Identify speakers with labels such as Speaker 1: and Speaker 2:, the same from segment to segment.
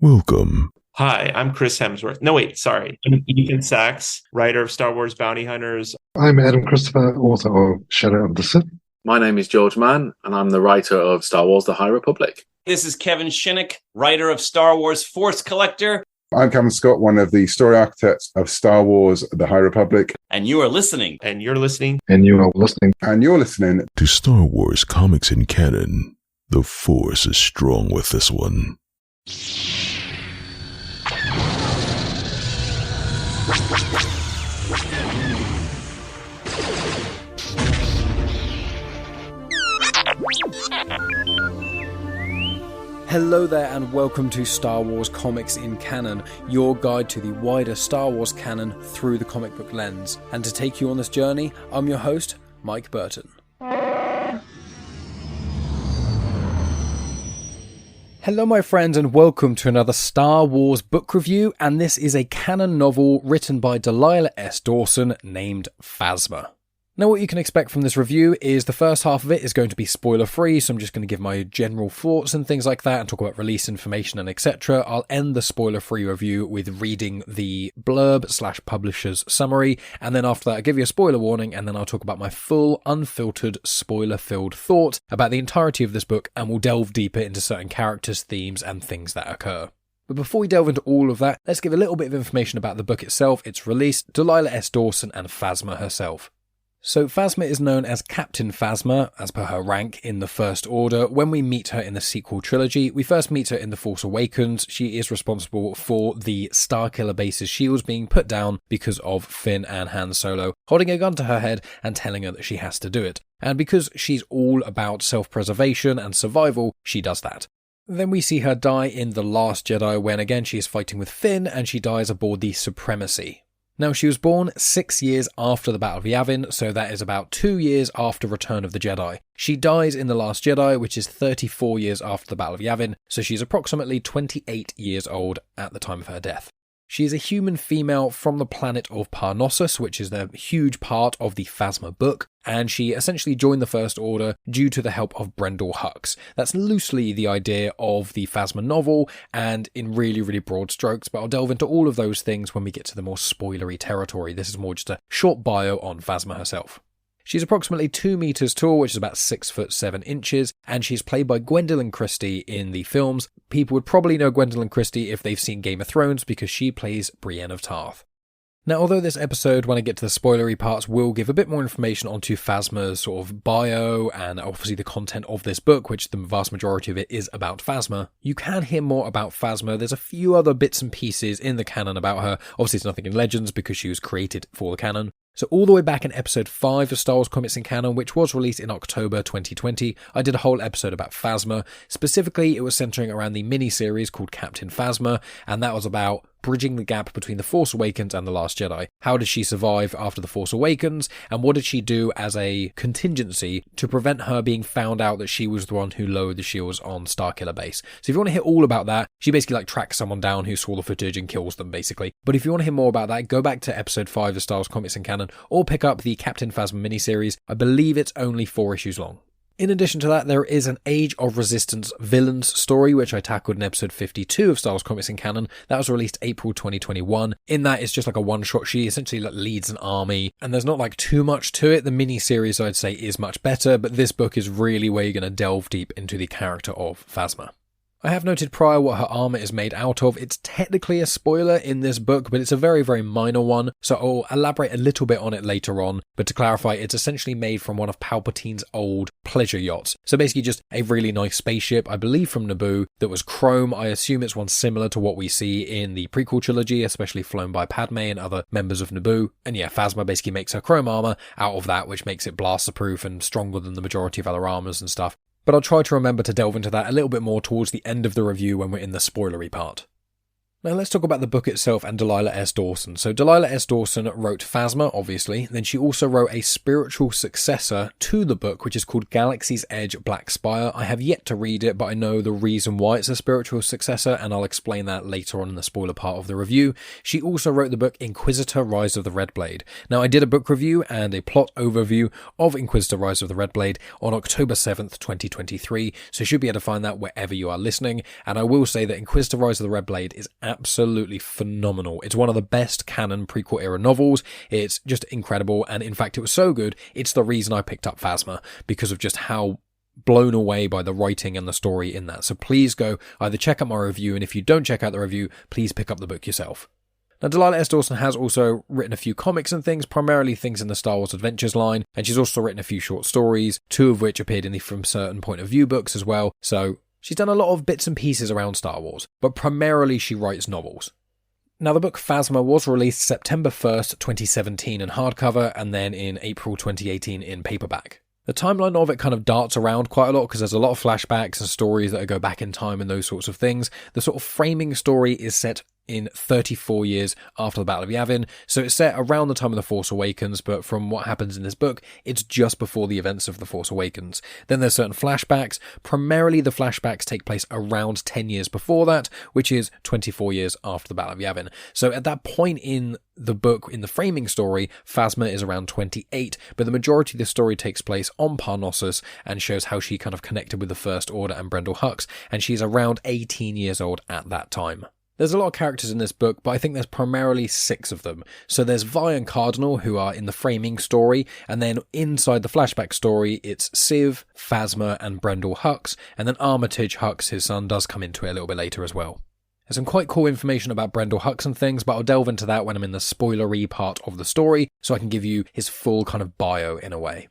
Speaker 1: Welcome.
Speaker 2: Hi, I'm Chris Hemsworth. No, wait, sorry. I'm Ethan Sachs, writer of Star Wars Bounty Hunters.
Speaker 3: I'm Adam Christopher, author of Shadow of the Sith.
Speaker 4: My name is George Mann, and I'm the writer of Star Wars The High Republic.
Speaker 5: This is Kevin Shinnick, writer of Star Wars Force Collector.
Speaker 6: I'm Cameron Scott, one of the story architects of Star Wars The High Republic.
Speaker 5: And you are listening.
Speaker 2: And you're listening.
Speaker 3: And you are listening.
Speaker 6: And you're listening
Speaker 1: to Star Wars Comics in Canon. The Force is strong with this one.
Speaker 7: Hello there and welcome to Star Wars Comics in Canon, your guide to the wider Star Wars canon through the comic book lens. And to take you on this journey, I'm your host, Mike Burton. Hello my friends and welcome to another Star Wars book review, and this is a canon novel written by Delilah S Dawson named Phasma. Now what you can expect from this review is the first half of it is going to be spoiler free, so I'm just going to give my general thoughts and things like that and talk about release information and etc. I'll end the spoiler free review with reading the blurb / publisher's summary, and then after that I'll give you a spoiler warning, and then I'll talk about my full unfiltered spoiler filled thought about the entirety of this book, and we'll delve deeper into certain characters, themes and things that occur. But before we delve into all of that, let's give a little bit of information about the book itself, its release, Delilah S Dawson and Phasma herself. So Phasma is known as Captain Phasma, as per her rank in the First Order. When we meet her in the sequel trilogy, we first meet her in The Force Awakens. She is responsible for the Starkiller base's shields being put down because of Finn and Han Solo holding a gun to her head and telling her that she has to do it. And because she's all about self-preservation and survival, she does that. Then we see her die in The Last Jedi when again she is fighting with Finn and she dies aboard the Supremacy. Now, she was born 6 years after the Battle of Yavin, so that is about 2 years after Return of the Jedi. She dies in The Last Jedi, which is 34 years after the Battle of Yavin, so she's approximately 28 years old at the time of her death. She is a human female from the planet of Parnassus, which is a huge part of the Phasma book, and she essentially joined the First Order due to the help of Brendol Hux. That's loosely the idea of the Phasma novel, and in really, really broad strokes, but I'll delve into all of those things when we get to the more spoilery territory. This is more just a short bio on Phasma herself. She's approximately 2 meters tall, which is about 6 foot 7 inches, and she's played by Gwendoline Christie in the films. People would probably know Gwendoline Christie if they've seen Game of Thrones because she plays Brienne of Tarth. Now, although this episode, when I get to the spoilery parts, will give a bit more information onto Phasma's sort of bio and obviously the content of this book, which the vast majority of it is about Phasma, you can hear more about Phasma. There's a few other bits and pieces in the canon about her. Obviously, it's nothing in Legends because she was created for the canon. So all the way back in episode 5 of Star Wars Comics in Canon, which was released in October 2020, I did a whole episode about Phasma. Specifically, it was centering around the mini-series called Captain Phasma, and that was about bridging the gap between The Force Awakens and The Last Jedi. How did she survive after The Force Awakens, and what did she do as a contingency to prevent her being found out that she was the one who lowered the shields on Starkiller Base? So if you want to hear all about that, she basically tracks someone down who saw the footage and kills them, basically. But if you want to hear more about that, go back to episode 5 of Star Wars Comics in Canon, or pick up the Captain Phasma miniseries. I believe it's only 4 issues long. In addition to that, there is an Age of Resistance villains story, which I tackled in episode 52 of Star Wars Comics in Canon. That was released April 2021. In that, it's just like a one-shot. She essentially leads an army, and there's not too much to it. The mini-series, I'd say, is much better, but this book is really where you're going to delve deep into the character of Phasma. I have noted prior what her armor is made out of. It's technically a spoiler in this book, but it's a very, very minor one, so I'll elaborate a little bit on it later on. But to clarify, it's essentially made from one of Palpatine's old pleasure yachts. So basically just a really nice spaceship, I believe from Naboo, that was chrome. I assume it's one similar to what we see in the prequel trilogy, especially flown by Padme and other members of Naboo. And yeah, Phasma basically makes her chrome armor out of that, which makes it blaster-proof and stronger than the majority of other armors and stuff. But I'll try to remember to delve into that a little bit more towards the end of the review when we're in the spoilery part. Now let's talk about the book itself and Delilah S Dawson. So Delilah S Dawson wrote Phasma, obviously. Then she also wrote a spiritual successor to the book, which is called Galaxy's Edge Black Spire. I have yet to read it, but I know the reason why it's a spiritual successor, and I'll explain that later on in the spoiler part of the review. She also wrote the book Inquisitor Rise of the Red Blade. Now I did a book review and a plot overview of Inquisitor Rise of the Red Blade on October 7th, 2023, so you should be able to find that wherever you are listening. And I will say that Inquisitor Rise of the Red Blade is absolutely phenomenal. It's one of the best canon prequel era novels. It's just incredible, and in fact it was so good, it's the reason I picked up Phasma, because of just how blown away by the writing and the story in that. So please go either check out my review, and if you don't check out the review, please pick up the book yourself. Now, Delilah S Dawson has also written a few comics and things, primarily things in the Star Wars Adventures line, and she's also written a few short stories, 2 of which appeared in the From Certain Point of View books as well. So she's done a lot of bits and pieces around Star Wars, but primarily she writes novels. Now, the book Phasma was released September 1st, 2017 in hardcover, and then in April 2018 in paperback. The timeline of it kind of darts around quite a lot because there's a lot of flashbacks and stories that go back in time and those sorts of things. The sort of framing story is set in 34 years after the Battle of Yavin, so it's set around the time of The Force Awakens, but from what happens in this book, it's just before the events of The Force Awakens. Then there's certain flashbacks. Primarily the flashbacks take place around 10 years before that, which is 24 years after the Battle of Yavin. So at that point in the book, in the framing story, Phasma is around 28, but the majority of the story takes place on Parnassus and shows how she kind of connected with the First Order and Brendol Hux, and she's around 18 years old at that time. There's a lot of characters in this book, but I think there's primarily 6 of them. So there's Vi and Cardinal, who are in the framing story, and then inside the flashback story, it's Civ, Phasma, and Brendol Hux, and then Armitage Hux, his son, does come into it a little bit later as well. There's some quite cool information about Brendol Hux and things, but I'll delve into that when I'm in the spoilery part of the story, so I can give you his full kind of bio in a way.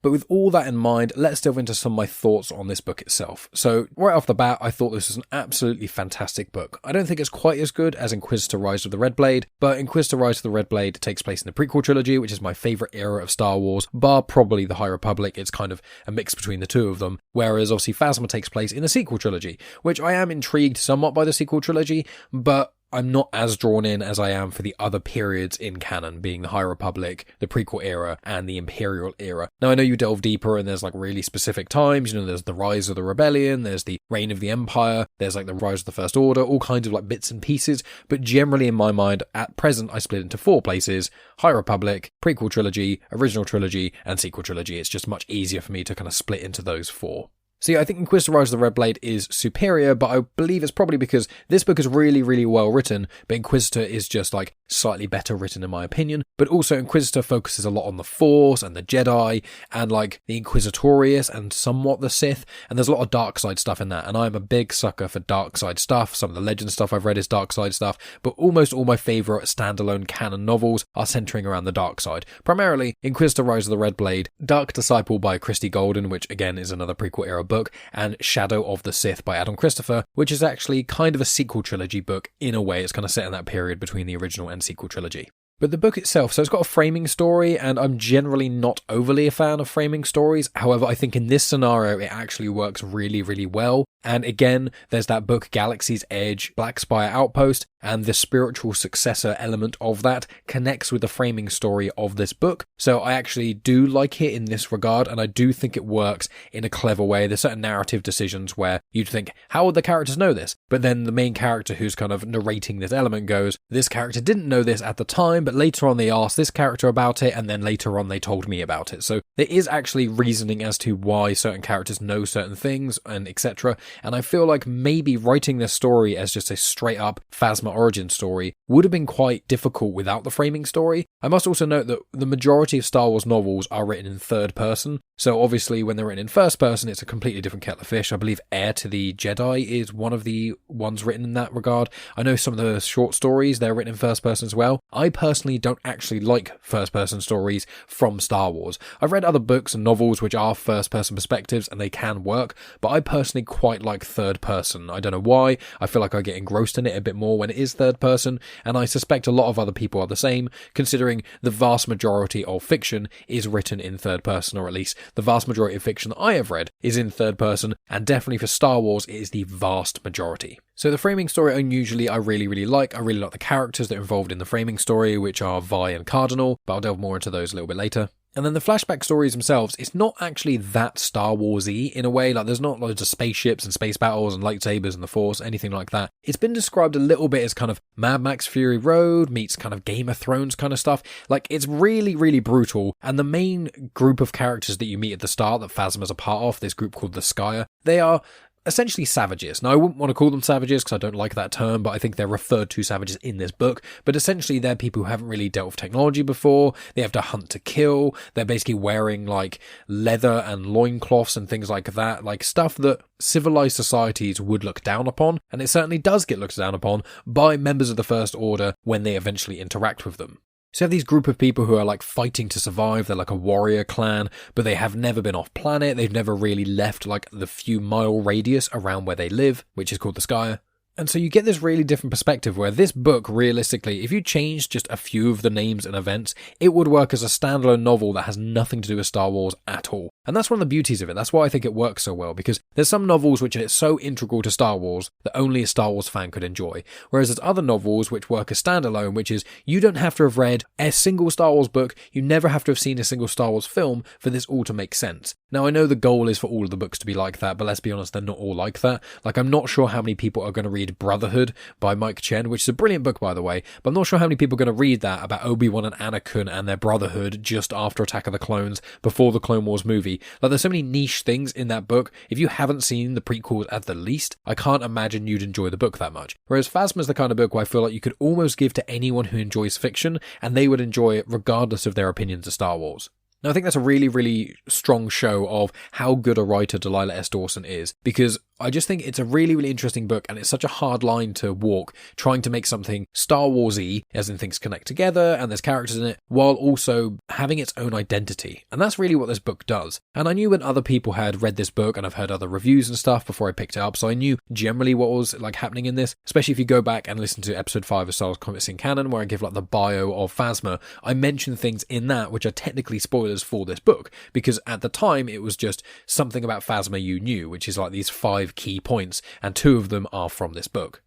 Speaker 7: But with all that in mind, let's delve into some of my thoughts on this book itself. So right off the bat, I thought this was an absolutely fantastic book. I don't think it's quite as good as Inquisitor Rise of the Red Blade, but Inquisitor Rise of the Red Blade takes place in the prequel trilogy, which is my favourite era of Star Wars, bar probably the High Republic. It's kind of a mix between the two of them, whereas obviously Phasma takes place in the sequel trilogy, which I am intrigued somewhat by the sequel trilogy, but I'm not as drawn in as I am for the other periods in canon, being the High Republic, the prequel era, and the Imperial era. Now, I know you delve deeper and there's like really specific times, there's the rise of the rebellion, there's the reign of the Empire, there's like the rise of the First Order, all kinds of like bits and pieces, but generally in my mind, at present, I split into 4 places: High Republic, prequel trilogy, original trilogy, and sequel trilogy. It's just much easier for me to kind of split into those 4. So yeah, I think Inquisitor Rise of the Red Blade is superior, but I believe it's probably because this book is really, really well written, but Inquisitor is just like slightly better written in my opinion. But also Inquisitor focuses a lot on the Force and the Jedi and like the Inquisitorius and somewhat the Sith, and there's a lot of dark side stuff in that, and I'm a big sucker for dark side stuff. Some of the Legend stuff I've read is dark side stuff, but almost all my favourite standalone canon novels are centering around the dark side. Primarily Inquisitor Rise of the Red Blade, Dark Disciple by Christie Golden, which again is another prequel era book, and Shadow of the Sith by Adam Christopher, which is actually kind of a sequel trilogy book in a way. It's kind of set in that period between the original and sequel trilogy. But the book itself, so it's got a framing story, and I'm generally not overly a fan of framing stories. However, I think in this scenario, it actually works really, really well. And again, there's that book Galaxy's Edge, Black Spire Outpost, and the spiritual successor element of that connects with the framing story of this book. So I actually do like it in this regard, and I do think it works in a clever way. There's certain narrative decisions where you'd think, how would the characters know this? But then the main character who's kind of narrating this element goes, this character didn't know this at the time, but later on they asked this character about it, and then later on they told me about it. So there is actually reasoning as to why certain characters know certain things, and etc. And I feel like maybe writing this story as just a straight up Phasma origin story would have been quite difficult without the framing story. I must also note that the majority of Star Wars novels are written in third person, so obviously when they're written in first person it's a completely different kettle of fish. I believe Heir to the Jedi is one of the ones written in that regard. I know some of the short stories, they're written in first person as well. I personally don't actually like first person stories from Star Wars. I've read other books and novels which are first person perspectives and they can work, but I personally quite quite like third person. I don't know why. I feel like I get engrossed in it a bit more when it is third person, and I suspect a lot of other people are the same, considering the vast majority of fiction is written in third person, or at least the vast majority of fiction that I have read is in third person, and definitely for Star Wars it is the vast majority. So the framing story unusually I really, really like. I really like the characters that are involved in the framing story, which are Vi and Cardinal, but I'll delve more into those a little bit later. And then the flashback stories themselves, it's not actually that Star Wars-y in a way. Like, there's not loads of spaceships and space battles and lightsabers and the Force, anything like that. It's been described a little bit as kind of Mad Max Fury Road meets kind of Game of Thrones kind of stuff. Like, it's really, really brutal. And the main group of characters that you meet at the start that Phasma's a part of, this group called the Skyer, they are essentially savages. Now, I wouldn't want to call them savages because I don't like that term, but I think they're referred to savages in this book. But essentially, they're people who haven't really dealt with technology before. They have to hunt to kill. They're basically wearing like leather and loincloths and things like that, like stuff that civilized societies would look down upon. And it certainly does get looked down upon by members of the First Order when they eventually interact with them. So you have these group of people who are like fighting to survive. They're like a warrior clan, but they have never been off planet. They've never really left like the few mile radius around where they live, which is called the Skyer. And so you get this really different perspective where this book, realistically, if you changed just a few of the names and events, it would work as a standalone novel that has nothing to do with Star Wars at all. And that's one of the beauties of it. That's why I think it works so well, because there's some novels which are so integral to Star Wars that only a Star Wars fan could enjoy. Whereas there's other novels which work as standalone, which is you don't have to have read a single Star Wars book, you never have to have seen a single Star Wars film for this all to make sense. Now, I know the goal is for all of the books to be like that, but let's be honest, they're not all like that. Like, I'm not sure how many people are going to read Brotherhood by Mike Chen, which is a brilliant book, by the way, but I'm not sure how many people are going to read that about Obi-Wan and Anakin and their brotherhood just after Attack of the Clones, before the Clone Wars movie. Like, there's so many niche things in that book. If you haven't seen the prequels at the least, I can't imagine you'd enjoy the book that much. Whereas Phasma's the kind of book where I feel like you could almost give to anyone who enjoys fiction, and they would enjoy it regardless of their opinions of Star Wars. Now, I think that's a really, really strong show of how good a writer Delilah S Dawson is, because I just think it's a really, really interesting book, and it's such a hard line to walk, trying to make something Star Wars-y, as in things connect together, and there's characters in it, while also having its own identity. And that's really what this book does. And I knew when other people had read this book, and I've heard other reviews and stuff before I picked it up, so I knew generally what was like happening in this, especially if you go back and listen to episode 5 of Star Wars Comics in Canon, where I give like the bio of Phasma. I mention things in that which are technically spoilers for this book, because at the time it was just something about Phasma you knew, which is like these 5 key points, and 2 of them are from this book.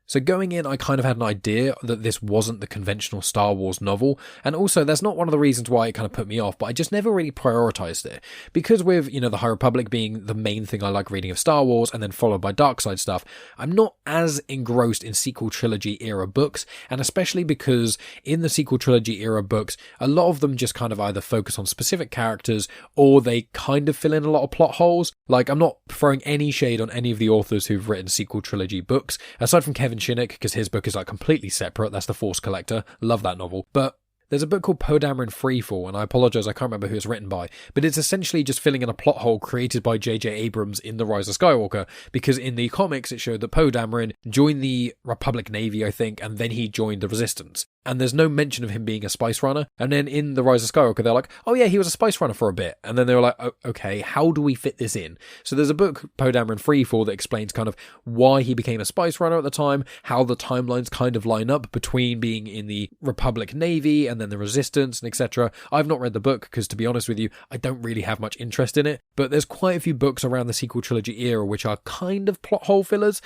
Speaker 7: So going in, I kind of had an idea that this wasn't the conventional Star Wars novel, and also that's not one of the reasons why it kind of put me off, but I just never really prioritized it. Because with, the High Republic being the main thing I like reading of Star Wars, and then followed by dark side stuff, I'm not as engrossed in sequel trilogy era books, and especially because in the sequel trilogy era books, a lot of them just kind of either focus on specific characters, or they kind of fill in a lot of plot holes. Like, I'm not throwing any shade on any of the authors who've written sequel trilogy books, aside from Kevin Shinnick, because his book is like completely separate. That's The Force Collector. Love that novel. But there's a book called Poe Dameron Freefall, and I apologise, I can't remember who it's written by, but it's essentially just filling in a plot hole created by J.J. Abrams in The Rise of Skywalker, because in the comics it showed that Poe Dameron joined the Republic Navy, I think, and then he joined the Resistance. And there's no mention of him being a spice runner. And then in The Rise of Skywalker, they're like, oh yeah, he was a spice runner for a bit. And then they were like, oh, okay, how do we fit this in? So there's a book, Poe Dameron Freefall, that explains kind of why he became a spice runner at the time, how the timelines kind of line up between being in the Republic Navy and then the Resistance and etc. I've not read the book because, to be honest with you, I don't really have much interest in it. But there's quite a few books around the sequel trilogy era which are kind of plot hole fillers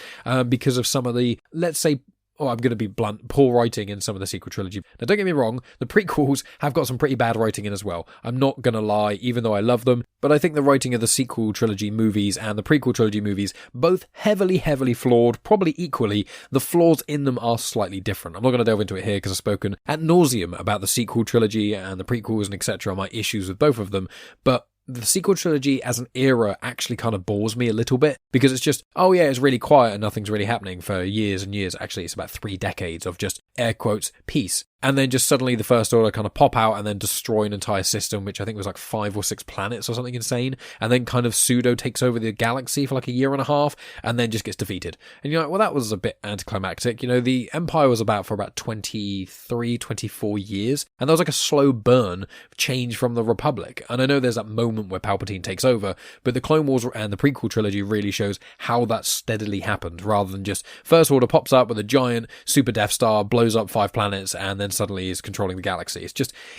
Speaker 7: because of some of the, let's say, I'm going to be blunt, poor writing in some of the sequel trilogy. Now, don't get me wrong, the prequels have got some pretty bad writing in as well. I'm not going to lie, even though I love them, but I think the writing of the sequel trilogy movies and the prequel trilogy movies, both heavily, heavily flawed, probably equally. The flaws in them are slightly different. I'm not going to delve into it here because I've spoken ad nauseum about the sequel trilogy and the prequels and etc., my issues with both of them, but the sequel trilogy as an era actually kind of bores me a little bit, because it's just, oh yeah, it's really quiet and nothing's really happening for years and years. Actually, it's about 3 decades of just, air quotes, peace. and then just suddenly the First Order kind of pop out and then destroy an entire system, which I think was like 5 or 6 planets or something insane, and then kind of pseudo takes over the galaxy for like a year and a half, and then just gets defeated. And you're like, well, that was a bit anticlimactic. You know, the Empire was about for about 23, 24 years, and there was like a slow burn change from the Republic. And I know there's that moment where Palpatine takes over, but the Clone Wars and the prequel trilogy really shows how that steadily happened, rather than just First Order pops up with a giant super Death Star, blows up 5 planets, and then suddenly is controlling the galaxy.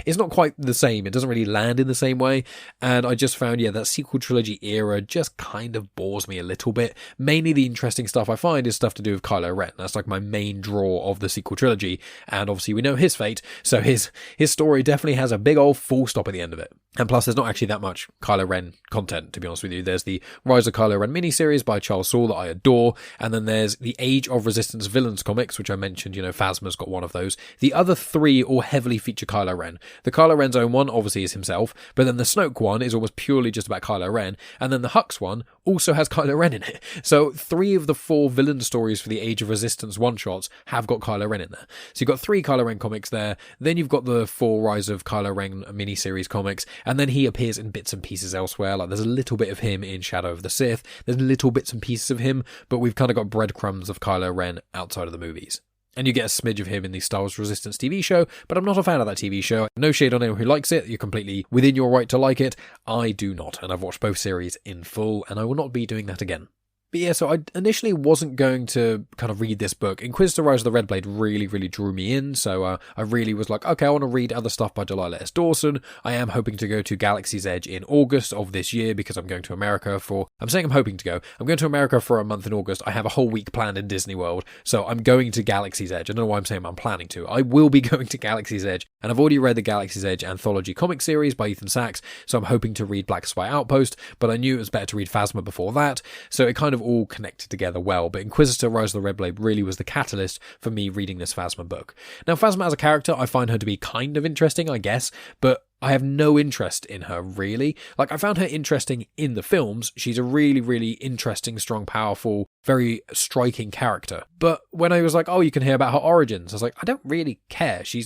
Speaker 7: It's not quite the same. It doesn't really land in the same way. And I just found, that sequel trilogy era just kind of bores me a little bit. Mainly the interesting stuff I find is stuff to do with Kylo Ren. That's like my main draw of the sequel trilogy. And obviously we know his fate. So his story definitely has a big old full stop at the end of it. And plus, there's not actually that much Kylo Ren content, to be honest with you. There's the Rise of Kylo Ren miniseries by Charles Soule that I adore, and then there's the Age of Resistance Villains comics, which I mentioned, Phasma's got one of those. The other 3 all heavily feature Kylo Ren. The Kylo Ren's own one, obviously, is himself, but then the Snoke one is almost purely just about Kylo Ren, and then the Hux one also has Kylo Ren in it. So 3 of the 4 villain stories for the Age of Resistance one-shots have got Kylo Ren in there. So you've got 3 Kylo Ren comics there, then you've got the 4 Rise of Kylo Ren miniseries comics, and then he appears in bits and pieces elsewhere. Like there's a little bit of him in Shadow of the Sith, there's little bits and pieces of him, but we've kind of got breadcrumbs of Kylo Ren outside of the movies. And you get a smidge of him in the Star Wars Resistance TV show, but I'm not a fan of that TV show. No shade on anyone who likes it, you're completely within your right to like it. I do not, and I've watched both series in full, and I will not be doing that again. But yeah, so I initially wasn't going to kind of read this book. Inquisitor Rise of the Red Blade really, really drew me in, so I really was like, okay, I want to read other stuff by Delilah S Dawson. I am hoping to go to Galaxy's Edge in August of this year because I'm going to America I'm saying I'm hoping to go. I'm going to America for a month in August. I have a whole week planned in Disney World, so I'm going to Galaxy's Edge. I don't know why I'm saying I'm planning to. I will be going to Galaxy's Edge, and I've already read the Galaxy's Edge anthology comic series by Ethan Sachs, so I'm hoping to read Black Spy Outpost, but I knew it was better to read Phasma before that, so it kind of all connected together well, but Inquisitor Rise of the Red Blade really was the catalyst for me reading this Phasma book. Now, Phasma as a character, I find her to be kind of interesting, I guess, but I have no interest in her, really. Like, I found her interesting in the films. She's a really, really interesting, strong, powerful, very striking character. But when I was like, oh, you can hear about her origins, I was like, I don't really care. She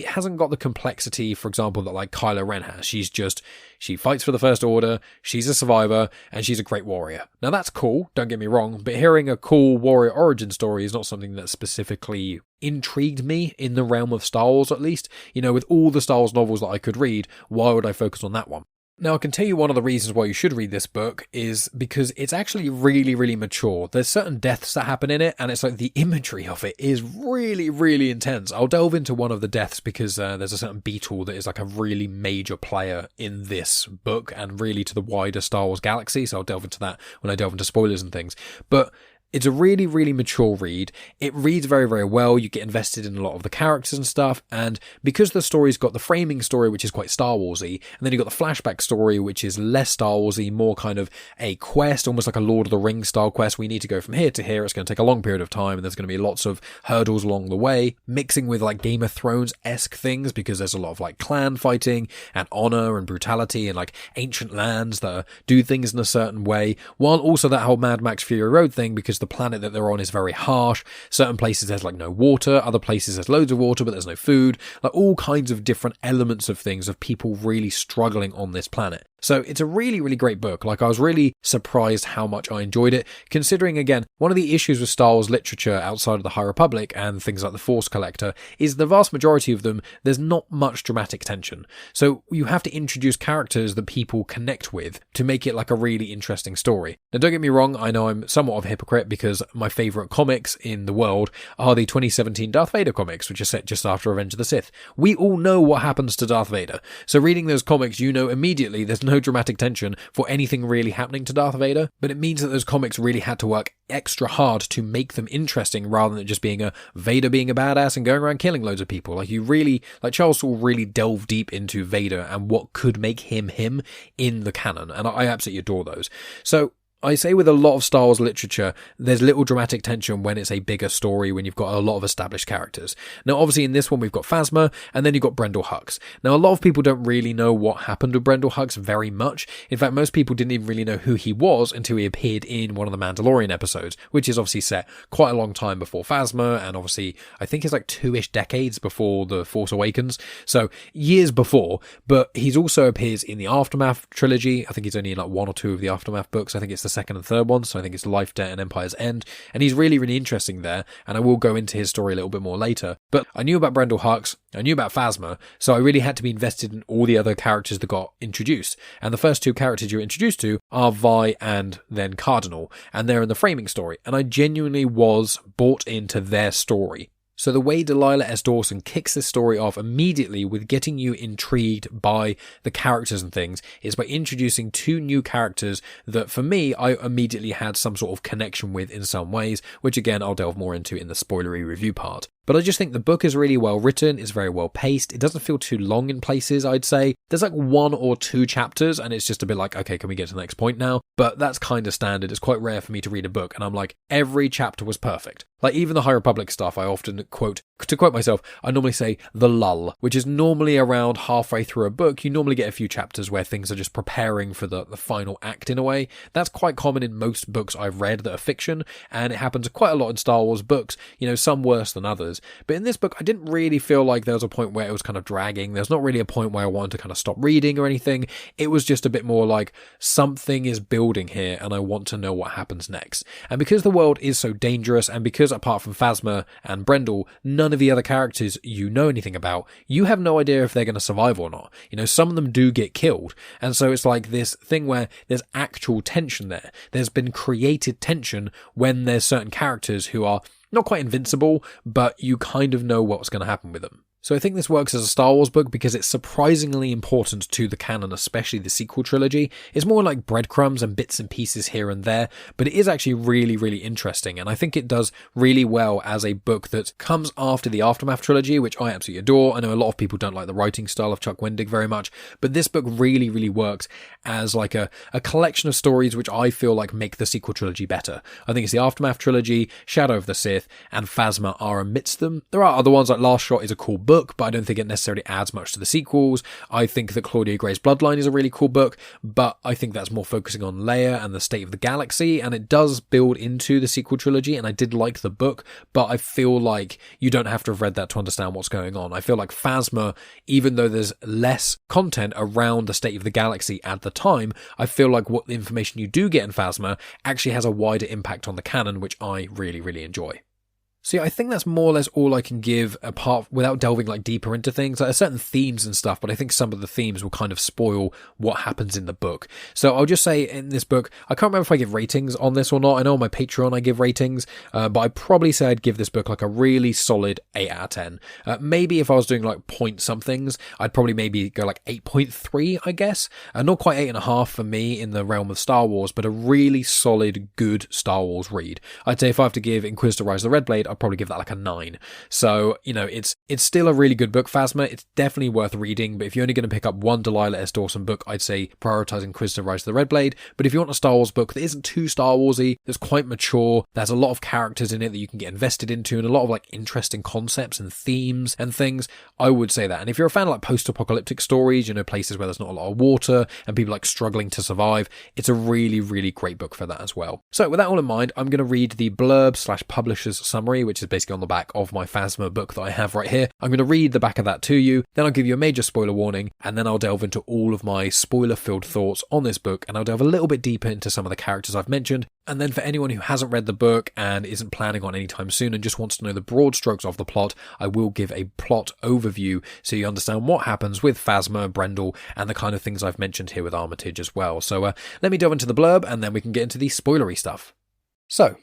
Speaker 7: hasn't got the complexity, for example, that like Kylo Ren has. She fights for the First Order, she's a survivor, and she's a great warrior. Now, that's cool, don't get me wrong, but hearing a cool warrior origin story is not something that specifically intrigued me in the realm of Star Wars, at least. With all the Star Wars novels that I could read, why would I focus on that one? Now, I can tell you one of the reasons why you should read this book is because it's actually really, really mature. There's certain deaths that happen in it, and it's like the imagery of it is really, really intense. I'll delve into one of the deaths because there's a certain beetle that is like a really major player in this book and really to the wider Star Wars galaxy, so I'll delve into that when I delve into spoilers and things. But it's a really, really mature read. It reads very, very well. You get invested in a lot of the characters and stuff. And because the story's got the framing story, which is quite Star Warsy, and then you've got the flashback story, which is less Star Warsy, more kind of a quest, almost like a Lord of the Rings style quest. We need to go from here to here. It's going to take a long period of time, and there's going to be lots of hurdles along the way, mixing with like Game of Thrones-esque things, because there's a lot of like clan fighting and honor and brutality and like ancient lands that do things in a certain way, while also that whole Mad Max Fury Road thing, because the planet that they're on is very harsh. Certain places there's like no water, other places there's loads of water but there's no food, like all kinds of different elements of things, of people really struggling on this planet. So it's a really, really great book. Like, I was really surprised how much I enjoyed it, considering, again, one of the issues with Star Wars literature outside of the High Republic and things like the Force Collector is the vast majority of them, there's not much dramatic tension. So you have to introduce characters that people connect with to make it like a really interesting story. Now, don't get me wrong, I know I'm somewhat of a hypocrite because my favourite comics in the world are the 2017 Darth Vader comics, which are set just after Revenge of the Sith. We all know what happens to Darth Vader. So reading those comics, you know immediately there's no dramatic tension for anything really happening to Darth Vader, but it means that those comics really had to work extra hard to make them interesting rather than just being a Vader being a badass and going around killing loads of people. Like, you really, like, Charles Soule really delve deep into Vader and what could make him him in the canon, and I absolutely adore those. So I say with a lot of Star Wars literature, there's little dramatic tension when it's a bigger story, when you've got a lot of established characters. Now, obviously, in this one, we've got Phasma, and then you've got Brendol Hux. Now, a lot of people don't really know what happened to Brendol Hux very much. In fact, most people didn't even really know who he was until he appeared in one of the Mandalorian episodes, which is obviously set quite a long time before Phasma, and obviously, I think it's like 2-ish decades before The Force Awakens. So, years before, but he's also appears in the Aftermath trilogy. I think he's only in like 1 or 2 of the Aftermath books. I think it's the second and third one, so I think it's Life, Debt, and Empire's End, and he's really, really interesting there, and I will go into his story a little bit more later. But I knew about Brendol Hux, I knew about Phasma, so I really had to be invested in all the other characters that got introduced, and the first 2 characters you're introduced to are Vi and then Cardinal, and they're in the framing story, and I genuinely was bought into their story. So the way Delilah S Dawson kicks this story off immediately with getting you intrigued by the characters and things is by introducing 2 new characters that for me, I immediately had some sort of connection with in some ways, which again, I'll delve more into in the spoilery review part. But I just think the book is really well written, it's very well paced, it doesn't feel too long in places, I'd say. There's like 1 or 2 chapters and it's just a bit like, okay, can we get to the next point now? But that's kind of standard. It's quite rare for me to read a book and I'm like, every chapter was perfect. Like even the High Republic stuff, I often quote, to quote myself, I normally say the lull, which is normally around halfway through a book. You normally get a few chapters where things are just preparing for the final act in a way. That's quite common in most books I've read that are fiction, and it happens quite a lot in Star Wars books, some worse than others. But in this book, I didn't really feel like there was a point where it was kind of dragging. There's not really a point where I wanted to kind of stop reading or anything. It was just a bit more like something is building here and I want to know what happens next. And because the world is so dangerous, and because apart from Phasma and Brendol, none of the other characters you know anything about, you have no idea if they're going to survive or not. Some of them do get killed. And so it's like this thing where there's actual tension there. There's been created tension when there's certain characters who are not quite invincible, but you kind of know what's going to happen with them. So I think this works as a Star Wars book because it's surprisingly important to the canon, especially the sequel trilogy. It's more like breadcrumbs and bits and pieces here and there, but it is actually really, really interesting. And I think it does really well as a book that comes after the Aftermath trilogy, which I absolutely adore. I know a lot of people don't like the writing style of Chuck Wendig very much, but this book really, really works as like a collection of stories which I feel like make the sequel trilogy better. I think it's the Aftermath trilogy, Shadow of the Sith, and Phasma are amidst them. There are other ones like Last Shot is a cool book, but I don't think it necessarily adds much to the sequels. I think that Claudia Gray's Bloodline is a really cool book, but I think that's more focusing on Leia and the state of the galaxy, and it does build into the sequel trilogy, and I did like the book, but I feel like you don't have to have read that to understand what's going on. I feel like Phasma, even though there's less content around the state of the galaxy at the time, I feel like what the information you do get in Phasma actually has a wider impact on the canon, which I really, really enjoy. So yeah, I think that's more or less all I can give apart without delving like deeper into things. Like there's certain themes and stuff, but I think some of the themes will kind of spoil what happens in the book. So I'll just say in this book, I can't remember if I give ratings on this or not. I know on my Patreon I give ratings, but I'd probably say I'd give this book like a really solid 8 out of 10. Maybe if I was doing like point somethings, I'd probably maybe go like 8.3, I guess. Not quite 8.5 for me in the realm of Star Wars, but a really solid, good Star Wars read. I'd say if I have to give Inquisitor Rise of the Red Blade, I'd probably give that like a 9. So, it's still a really good book, Phasma. It's definitely worth reading, but if you're only going to pick up one Delilah S Dawson book, I'd say prioritize Inquisitor Rise of the Red Blade. But if you want a Star Wars book that isn't too Star Warsy, that's quite mature, there's a lot of characters in it that you can get invested into, and a lot of like interesting concepts and themes and things, I would say that. And if you're a fan of like post-apocalyptic stories, places where there's not a lot of water and people like struggling to survive, it's a really, really great book for that as well. So with that all in mind, I'm going to read the blurb/publisher's summary, which is basically on the back of my Phasma book that I have right here. I'm going to read the back of that to you, then I'll give you a major spoiler warning, and then I'll delve into all of my spoiler-filled thoughts on this book, and I'll delve a little bit deeper into some of the characters I've mentioned. And then for anyone who hasn't read the book and isn't planning on anytime soon and just wants to know the broad strokes of the plot, I will give a plot overview so you understand what happens with Phasma, Brendol, and the kind of things I've mentioned here with Armitage as well. So let me delve into the blurb, and then we can get into the spoilery stuff. So,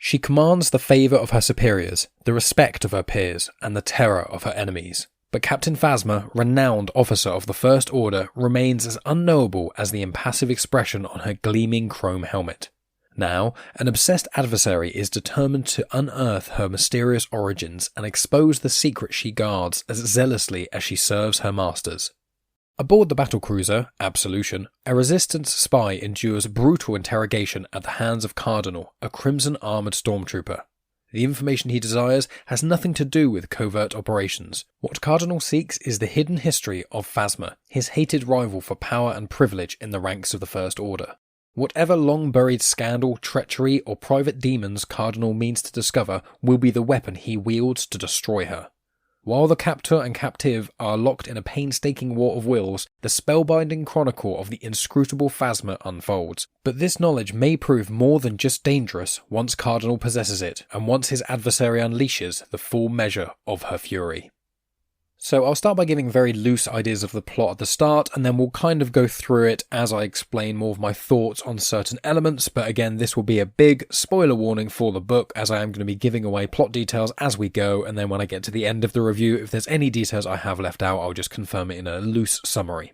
Speaker 7: she commands the favour of her superiors, the respect of her peers, and the terror of her enemies. But Captain Phasma, renowned officer of the First Order, remains as unknowable as the impassive expression on her gleaming chrome helmet. Now, an obsessed adversary is determined to unearth her mysterious origins and expose the secret she guards as zealously as she serves her masters. Aboard the battlecruiser, Absolution, a Resistance spy endures brutal interrogation at the hands of Cardinal, a crimson-armoured stormtrooper. The information he desires has nothing to do with covert operations. What Cardinal seeks is the hidden history of Phasma, his hated rival for power and privilege in the ranks of the First Order. Whatever long-buried scandal, treachery, or private demons Cardinal means to discover will be the weapon he wields to destroy her. While the captor and captive are locked in a painstaking war of wills, the spellbinding chronicle of the inscrutable Phasma unfolds. But this knowledge may prove more than just dangerous once Cardinal possesses it, and once his adversary unleashes the full measure of her fury. So I'll start by giving very loose ideas of the plot at the start, and then we'll kind of go through it as I explain more of my thoughts on certain elements, but again, this will be a big spoiler warning for the book, as I am going to be giving away plot details as we go, and then when I get to the end of the review, if there's any details I have left out, I'll just confirm it in a loose summary.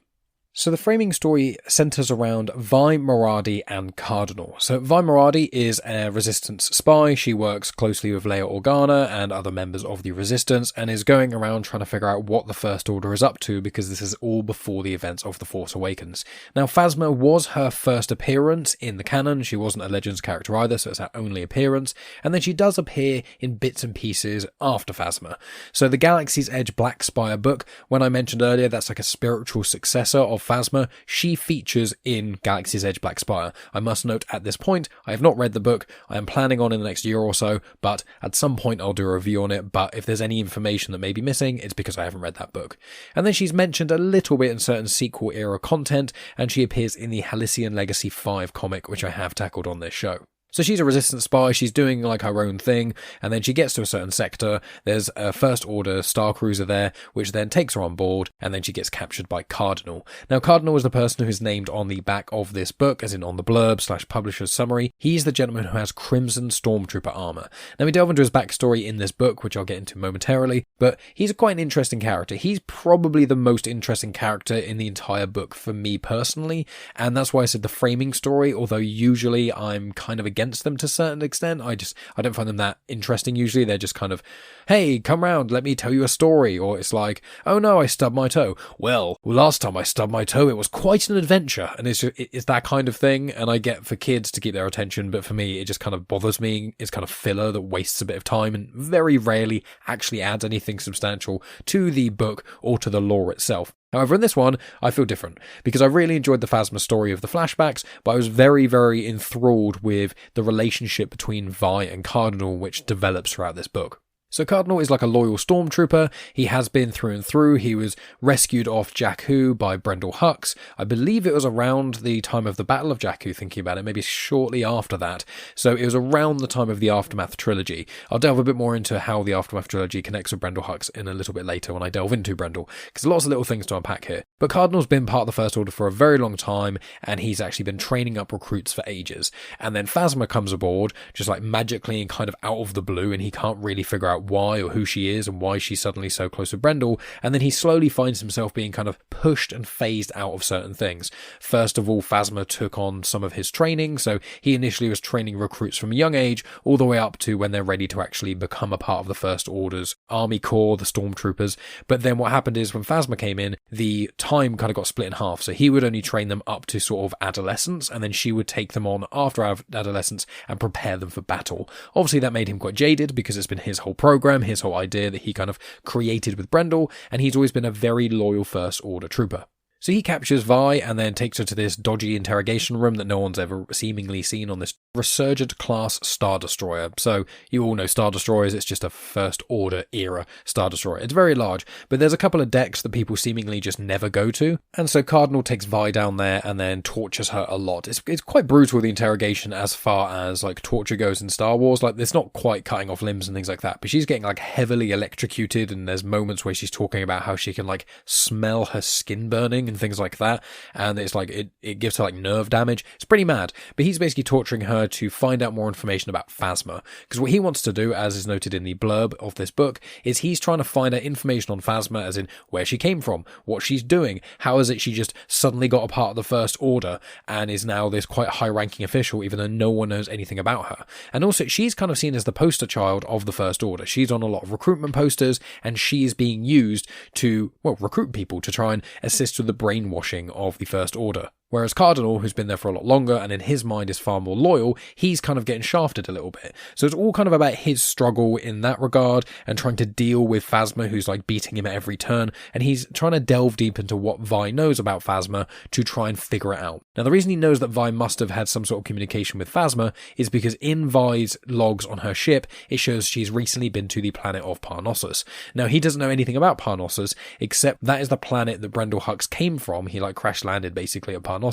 Speaker 7: So the framing story centres around Vi Moradi and Cardinal. So Vi Moradi is a Resistance spy. She works closely with Leia Organa and other members of the Resistance and is going around trying to figure out what the First Order is up to, because this is all before the events of The Force Awakens. Now, Phasma was her first appearance in the canon. She wasn't a Legends character either, so it's her only appearance. And then she does appear in bits and pieces after Phasma. So the Galaxy's Edge Black Spire book, when I mentioned earlier, that's like a spiritual successor of Phasma, she features in Galaxy's Edge Black Spire. I must note at this point, I have not read the book. I am planning on in the next year or so, but at some point I'll do a review on it. But if there's any information that may be missing, it's because I haven't read that book. And then she's mentioned a little bit in certain sequel era content, and she appears in the Halcyon Legacy 5 comic, which I have tackled on this show. So she's a Resistance spy, she's doing like her own thing, and then she gets to a certain sector, there's a First Order Star Cruiser there, which then takes her on board, and then she gets captured by Cardinal. Now, Cardinal is the person who is named on the back of this book, as in on the blurb / publisher's summary. He's the gentleman who has Crimson Stormtrooper armour. Now, we delve into his backstory in this book, which I'll get into momentarily, but he's quite an interesting character. He's probably the most interesting character in the entire book for me personally, and that's why I said the framing story, although usually I'm kind of against them to a certain extent. I don't find them that interesting usually. They're just kind of, hey, come round, let me tell you a story. Or it's like, oh no, I stubbed my toe. Well, last time I stubbed my toe, it was quite an adventure. And it's that kind of thing. And I get for kids to keep their attention, but for me, it just kind of bothers me. It's kind of filler that wastes a bit of time and very rarely actually adds anything substantial to the book or to the lore itself. However, in this one, I feel different, because I really enjoyed the Phasma story of the flashbacks, but I was very, very enthralled with the relationship between Vi and Cardinal, which develops throughout this book. So Cardinal is like a loyal stormtrooper. He has been through and through. He was rescued off Jakku by Brendol Hux. I believe it was around the time of the Battle of Jakku, thinking about it, maybe shortly after that. So it was around the time of the Aftermath trilogy. I'll delve a bit more into how the Aftermath trilogy connects with Brendol Hux in a little bit later when I delve into Brendol, because lots of little things to unpack here. But Cardinal's been part of the First Order for a very long time, and he's actually been training up recruits for ages. And then Phasma comes aboard, just like magically and kind of out of the blue, and he can't really figure out why or who she is and why she's suddenly so close to Brendol, and then he slowly finds himself being kind of pushed and phased out of certain things. First of all, Phasma took on some of his training, so he initially was training recruits from a young age all the way up to when they're ready to actually become a part of the First Order's Army Corps, the Stormtroopers. But then what happened is when Phasma came in, the time kind of got split in half, so he would only train them up to sort of adolescence, and then she would take them on after adolescence and prepare them for battle. Obviously that made him quite jaded, because it's been his whole program, his whole idea that he kind of created with Brendol, and he's always been a very loyal First Order trooper. So he captures Vi and then takes her to this dodgy interrogation room that no one's ever seemingly seen on this Resurgent class Star Destroyer. So you all know Star Destroyers, it's just a First Order era Star Destroyer. It's very large, but there's a couple of decks that people seemingly just never go to. And so Cardinal takes Vi down there and then tortures her a lot. It's quite brutal, the interrogation, as far as like torture goes in Star Wars. Like, it's not quite cutting off limbs and things like that, but she's getting like heavily electrocuted, and there's moments where she's talking about how she can like smell her skin burning and things like that, and it's like it gives her like nerve damage. It's pretty mad. But he's basically torturing her to find out more information about Phasma, because what he wants to do, as is noted in the blurb of this book, is he's trying to find out information on Phasma, as in where she came from, what she's doing, how is it she just suddenly got a part of the First Order and is now this quite high-ranking official, even though no one knows anything about her. And also, she's kind of seen as the poster child of the First Order. She's on a lot of recruitment posters, and she's being used to, well, recruit people to try and assist with the brainwashing of the First Order. Whereas Cardinal, who's been there for a lot longer and in his mind is far more loyal, he's kind of getting shafted a little bit. So it's all kind of about his struggle in that regard and trying to deal with Phasma, who's like beating him at every turn. And he's trying to delve deep into what Vi knows about Phasma to try and figure it out. Now, the reason he knows that Vi must have had some sort of communication with Phasma is because in Vi's logs on her ship, it shows she's recently been to the planet of Parnassus. Now, he doesn't know anything about Parnassus, except that is the planet that Brendol Hux came from. He like crash landed basically at Parnassus,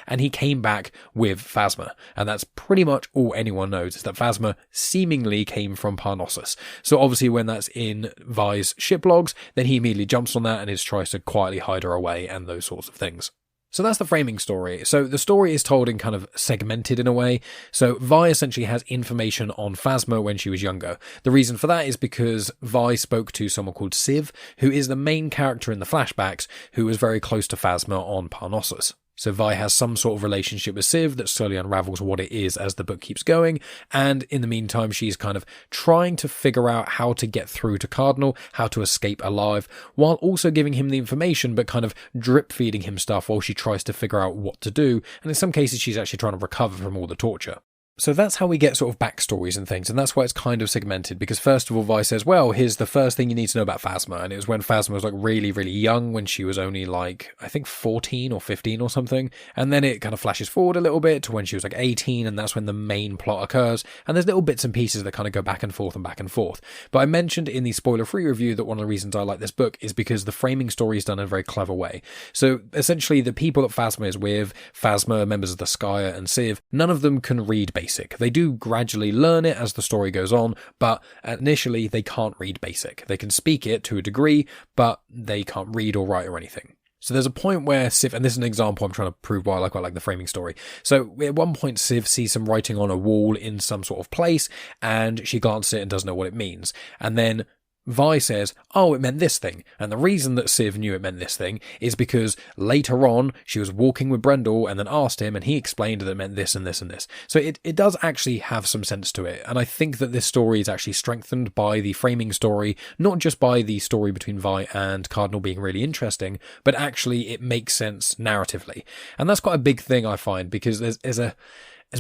Speaker 7: and he came back with Phasma. And that's pretty much all anyone knows, is that Phasma seemingly came from Parnassus. So obviously when that's in Vi's ship logs, then he immediately jumps on that and tries to quietly hide her away and those sorts of things. So that's the framing story. So the story is told in kind of segmented in a way. So Vi essentially has information on Phasma when she was younger. The reason for that is because Vi spoke to someone called Civ, who is the main character in the flashbacks, who was very close to Phasma on Parnassus. So Vi has some sort of relationship with Civ that slowly unravels what it is as the book keeps going, and in the meantime she's kind of trying to figure out how to get through to Cardinal, how to escape alive, while also giving him the information but kind of drip feeding him stuff while she tries to figure out what to do, and in some cases she's actually trying to recover from all the torture. So that's how we get sort of backstories and things, and that's why it's kind of segmented, because first of all, Vi says, well, here's the first thing you need to know about Phasma, and it was when Phasma was like really, really young, when she was only like, I think 14 or 15 or something, and then it kind of flashes forward a little bit to when she was like 18, and that's when the main plot occurs, and there's little bits and pieces that kind of go back and forth and back and forth. But I mentioned in the spoiler-free review that one of the reasons I like this book is because the framing story is done in a very clever way. So essentially, the people that Phasma is with, Phasma, members of the Skya, and Civ, none of them can read Basic. They do gradually learn it as the story goes on, but initially they can't read Basic. They can speak it to a degree, but they can't read or write or anything. So there's a point where Civ, and this is an example I'm trying to prove why I quite like the framing story. So at one point Civ sees some writing on a wall in some sort of place, and she glances at it and doesn't know what it means. And then Vi says, oh, it meant this thing. And the reason that Civ knew it meant this thing is because later on she was walking with Brendol and then asked him and he explained that it meant this and this and this. So it does actually have some sense to it. And I think that this story is actually strengthened by the framing story, not just by the story between Vi and Cardinal being really interesting, but actually it makes sense narratively. And that's quite a big thing I find, because there's a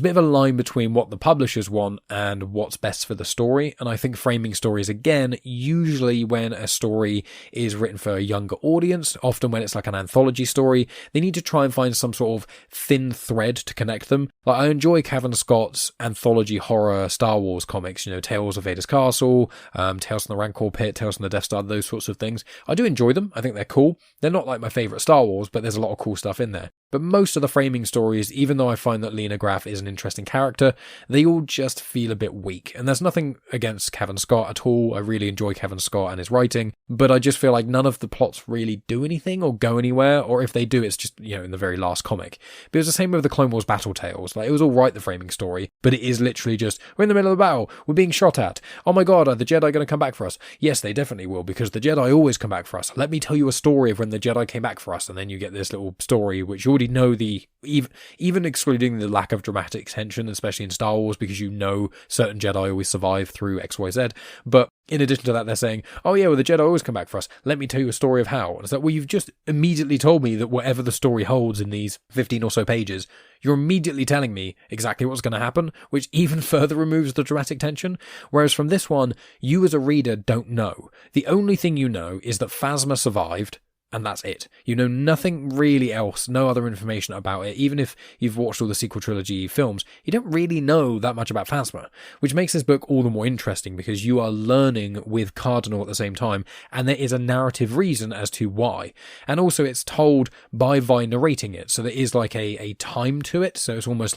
Speaker 7: bit of a line between what the publishers want and what's best for the story. And I think framing stories, again, usually when a story is written for a younger audience, often when it's like an anthology story, they need to try and find some sort of thin thread to connect them. Like, I enjoy Cavan Scott's anthology horror Star Wars comics, you know, Tales of Vader's Castle, Tales from the Rancor Pit, Tales from the Death Star, those sorts of things. I do enjoy them. I think they're cool. They're not like my favourite Star Wars, but there's a lot of cool stuff in there. But most of the framing stories, even though I find that Lena Graff is an interesting character, they all just feel a bit weak. And there's nothing against Cavan Scott at all. I really enjoy Cavan Scott and his writing, but I just feel like none of the plots really do anything or go anywhere, or if they do, it's just, you know, in the very last comic. But it was the same with the Clone Wars Battle Tales. Like, it was all right, the framing story, but it is literally just, we're in the middle of the battle, we're being shot at. Oh my god, are the Jedi going to come back for us? Yes, they definitely will, because the Jedi always come back for us. Let me tell you a story of when the Jedi came back for us, and then you get this little story which you already know even excluding the lack of dramatic tension, especially in Star Wars, because you know certain Jedi always survive through XYZ. But in addition to that, they're saying, oh yeah, well, the Jedi always come back for us. Let me tell you a story of how. And it's like, well, you've just immediately told me that whatever the story holds in these 15 or so pages, you're immediately telling me exactly what's going to happen, which even further removes the dramatic tension. Whereas from this one, you as a reader don't know. The only thing you know is that Phasma survived, and that's it. You know nothing really else, no other information about it. Even if you've watched all the sequel trilogy films, you don't really know that much about Phasma, which makes this book all the more interesting because you are learning with Cardinal at the same time, and there is a narrative reason as to why. And also it's told by Vi narrating it, so there is like a time to it, so it's almost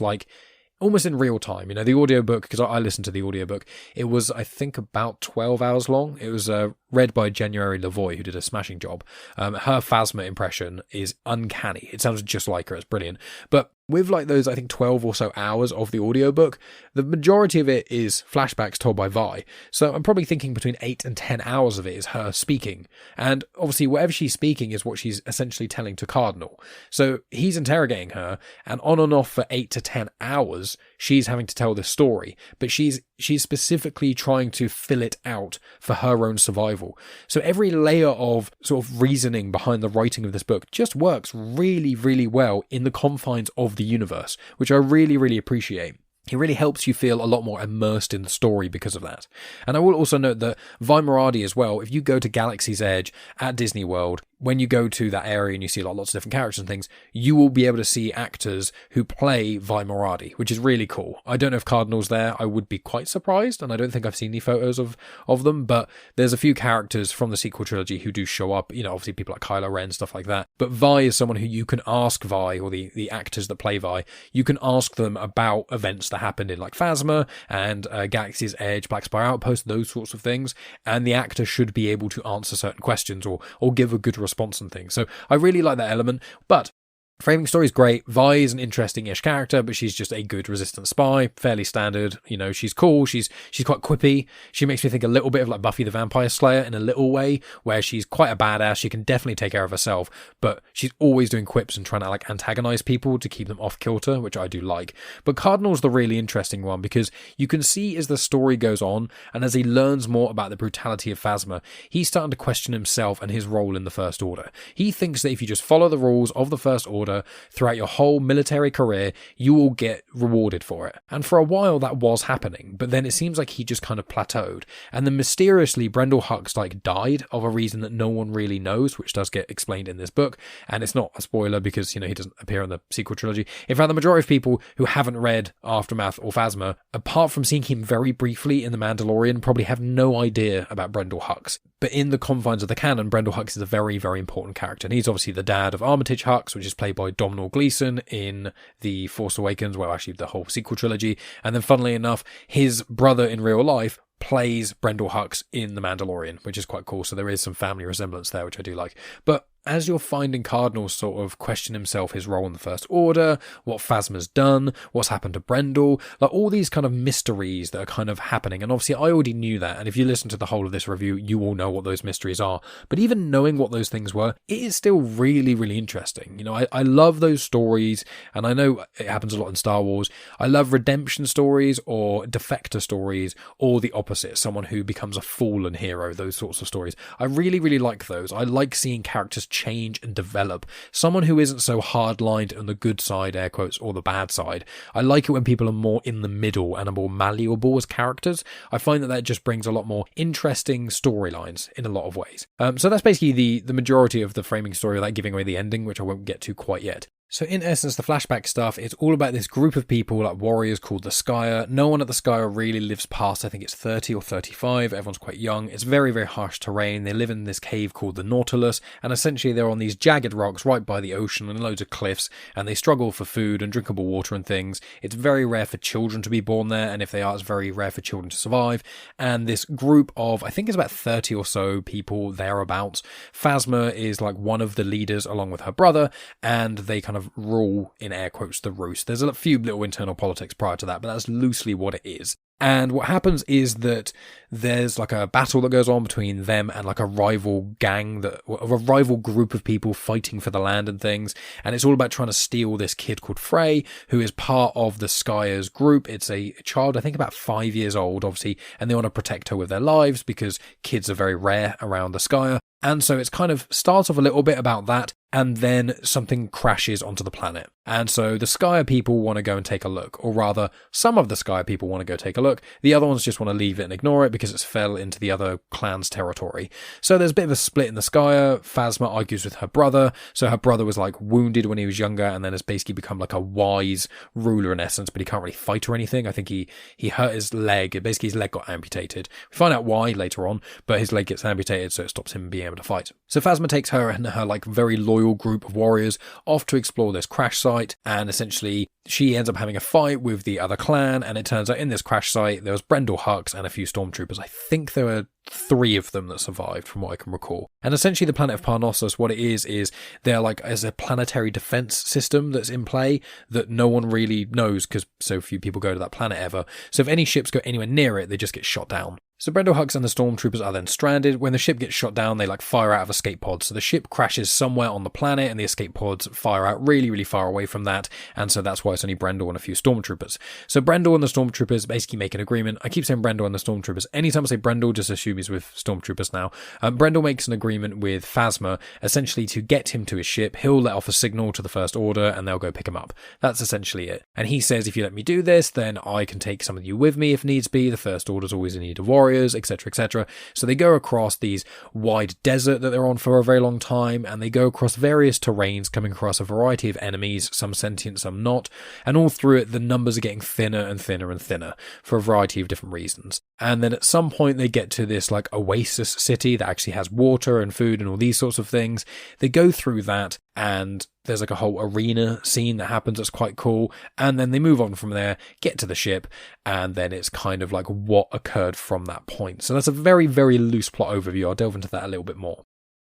Speaker 7: in real time. You know, the audiobook, because I listened to the audiobook, it was, I think, about 12 hours long. It was read by January Lavoie, who did a smashing job. Her Phasma impression is uncanny. It sounds just like her. It's brilliant. But with like those, I think, 12 or so hours of the audiobook, the majority of it is flashbacks told by Vi. So I'm probably thinking between 8 and 10 hours of it is her speaking. And obviously whatever she's speaking is what she's essentially telling to Cardinal. So he's interrogating her, and on and off for 8 to 10 hours, she's having to tell this story, but she's specifically trying to fill it out for her own survival. So every layer of sort of reasoning behind the writing of this book just works really, really well in the confines of the universe, which I really, really appreciate. It really helps you feel a lot more immersed in the story because of that. And I will also note that Vi Moradi as well, if you go to Galaxy's Edge at Disney World, when you go to that area and you see lots of different characters and things, you will be able to see actors who play Vi Moradi, which is really cool. I don't know if Cardinal's there. I would be quite surprised, and I don't think I've seen any photos of them, but there's a few characters from the sequel trilogy who do show up, obviously people like Kylo Ren, stuff like that. But Vi is someone who you can ask Vi, or the actors that play Vi, you can ask them about events that happened in like Phasma and Galaxy's Edge, Black Spire Outpost, those sorts of things, and the actor should be able to answer certain questions or give a good response and things. So I really like that element, but framing story is great. Vi is an interesting-ish character, but she's just a good resistance spy, fairly standard. She's cool. She's quite quippy. She makes me think a little bit of like Buffy the Vampire Slayer in a little way, where she's quite a badass. She can definitely take care of herself, but she's always doing quips and trying to like antagonize people to keep them off kilter, which I do like. But Cardinal's the really interesting one, because you can see as the story goes on and as he learns more about the brutality of Phasma, he's starting to question himself and his role in the First Order. He thinks that if you just follow the rules of the First Order throughout your whole military career, you will get rewarded for it. And for a while that was happening, but then it seems like he just kind of plateaued. And then mysteriously Brendol Hux died of a reason that no one really knows, which does get explained in this book. And it's not a spoiler because, he doesn't appear in the sequel trilogy. In fact, the majority of people who haven't read Aftermath or Phasma, apart from seeing him very briefly in The Mandalorian, probably have no idea about Brendol Hux. But in the confines of the canon, Brendol Hux is a very, very important character. And he's obviously the dad of Armitage Hux, which is played by Domhnall Gleeson in The Force Awakens, well, actually the whole sequel trilogy. And then funnily enough, his brother in real life plays Brendol Hux in The Mandalorian, which is quite cool. So there is some family resemblance there, which I do like. But as you're finding Cardinal sort of question himself, his role in the First Order, what Phasma's done, what's happened to Brendol, like all these kind of mysteries that are kind of happening. And obviously I already knew that, and if you listen to the whole of this review, you all know what those mysteries are. But even knowing what those things were, it is still really, really interesting. I love those stories, and I know it happens a lot in Star Wars. I love redemption stories or defector stories, or the opposite, someone who becomes a fallen hero, those sorts of stories. I really, really like those. I like seeing characters change and develop. Someone who isn't so hard-lined on the good side, air quotes, or the bad side. I like it when people are more in the middle and are more malleable as characters. I find that just brings a lot more interesting storylines in a lot of ways. So that's basically the majority of the framing story without giving away the ending, which I won't get to quite yet. So in essence, the flashback stuff, it's all about this group of people, like warriors called the Skyer. No one at the Skyer really lives past, I think it's 30 or 35. Everyone's quite young. It's very, very harsh terrain. They live in this cave called the Nautilus, and essentially they're on these jagged rocks right by the ocean and loads of cliffs, and they struggle for food and drinkable water and things. It's very rare for children to be born there, and if they are, it's very rare for children to survive. And this group of, I think it's about 30 or so people thereabouts. Phasma is like one of the leaders along with her brother, and they kind of rule, in air quotes, the roost. There's a few little internal politics prior to that, but that's loosely what it is. And what happens is that there's like a battle that goes on between them and like a rival gang, a rival group of people fighting for the land and things. And it's all about trying to steal this kid called Frey, who is part of the Skyers group. It's a child, I think about 5 years old, obviously, and they want to protect her with their lives because kids are very rare around the Skyer. And so it's kind of starts off a little bit about that, and then something crashes onto the planet. And so the Skyer people want to go and take a look, or rather, some of the Skyer people want to go take a look. The other ones just want to leave it and ignore it because it's fell into the other clan's territory. So there's a bit of a split in the Skyer. Phasma argues with her brother. So her brother was like wounded when he was younger, and then has basically become like a wise ruler in essence, but he can't really fight or anything. I think he hurt his leg. Basically, his leg got amputated. We find out why later on, but his leg gets amputated, so it stops him being able to fight. So Phasma takes her and her like very loyal group of warriors off to explore this crash site, and essentially she ends up having a fight with the other clan, and it turns out in this crash site there was Brendol Hux and a few stormtroopers. I think there were 3 of them that survived from what I can recall. And essentially the planet of Parnassus, what it is they're like as a planetary defense system that's in play that no one really knows because so few people go to that planet ever. So if any ships go anywhere near it, they just get shot down. So Brendol Hux and the stormtroopers are then stranded. When the ship gets shot down, they fire out of escape pods. So the ship crashes somewhere on the planet and the escape pods fire out really, really far away from that. And so that's why it's only Brendol and a few stormtroopers. So Brendol and the stormtroopers basically make an agreement. I keep saying Brendol and the stormtroopers. Anytime I say Brendol, just assume he's with stormtroopers now. Brendol makes an agreement with Phasma, essentially to get him to his ship. He'll let off a signal to the First Order and they'll go pick him up. That's essentially it. And he says, if you let me do this, then I can take some of you with me if needs be. The First Order's always in need of warriors, etc., etc. So they go across these wide desert that they're on for a very long time, and they go across various terrains, coming across a variety of enemies, some sentient, some not, and all through it the numbers are getting thinner and thinner and thinner for a variety of different reasons. And then at some point they get to this oasis city that actually has water and food and all these sorts of things. They go through that, and there's a whole arena scene that happens that's quite cool, and then they move on from there, get to the ship, and then it's kind of what occurred from that point. So that's a very, very loose plot overview. I'll delve into that a little bit more.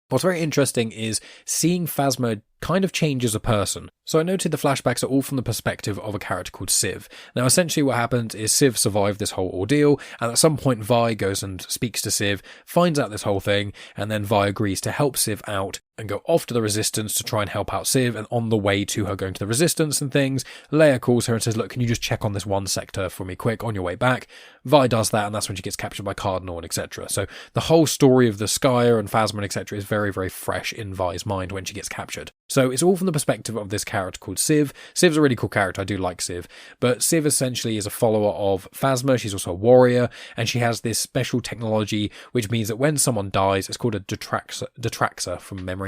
Speaker 7: What's very interesting is seeing Phasma kind of change as a person. So I noted the flashbacks are all from the perspective of a character called Civ. Now essentially what happens is Civ survived this whole ordeal, and at some point Vi goes and speaks to Civ, finds out this whole thing, and then Vi agrees to help Civ out and go off to the Resistance to try and help out Civ. And on the way to her going to the Resistance and things, Leia calls her and says, look, can you just check on this one sector for me quick on your way back? Vi does that, and that's when she gets captured by Cardinal and etc. So the whole story of the Skyer and Phasma and etc. is very, very fresh in Vi's mind when she gets captured. So it's all from the perspective of this character called Civ. Civ's a really cool character, I do like Civ, but Civ essentially is a follower of Phasma. She's also a warrior, and she has this special technology which means that when someone dies, it's called a detraxer from memory.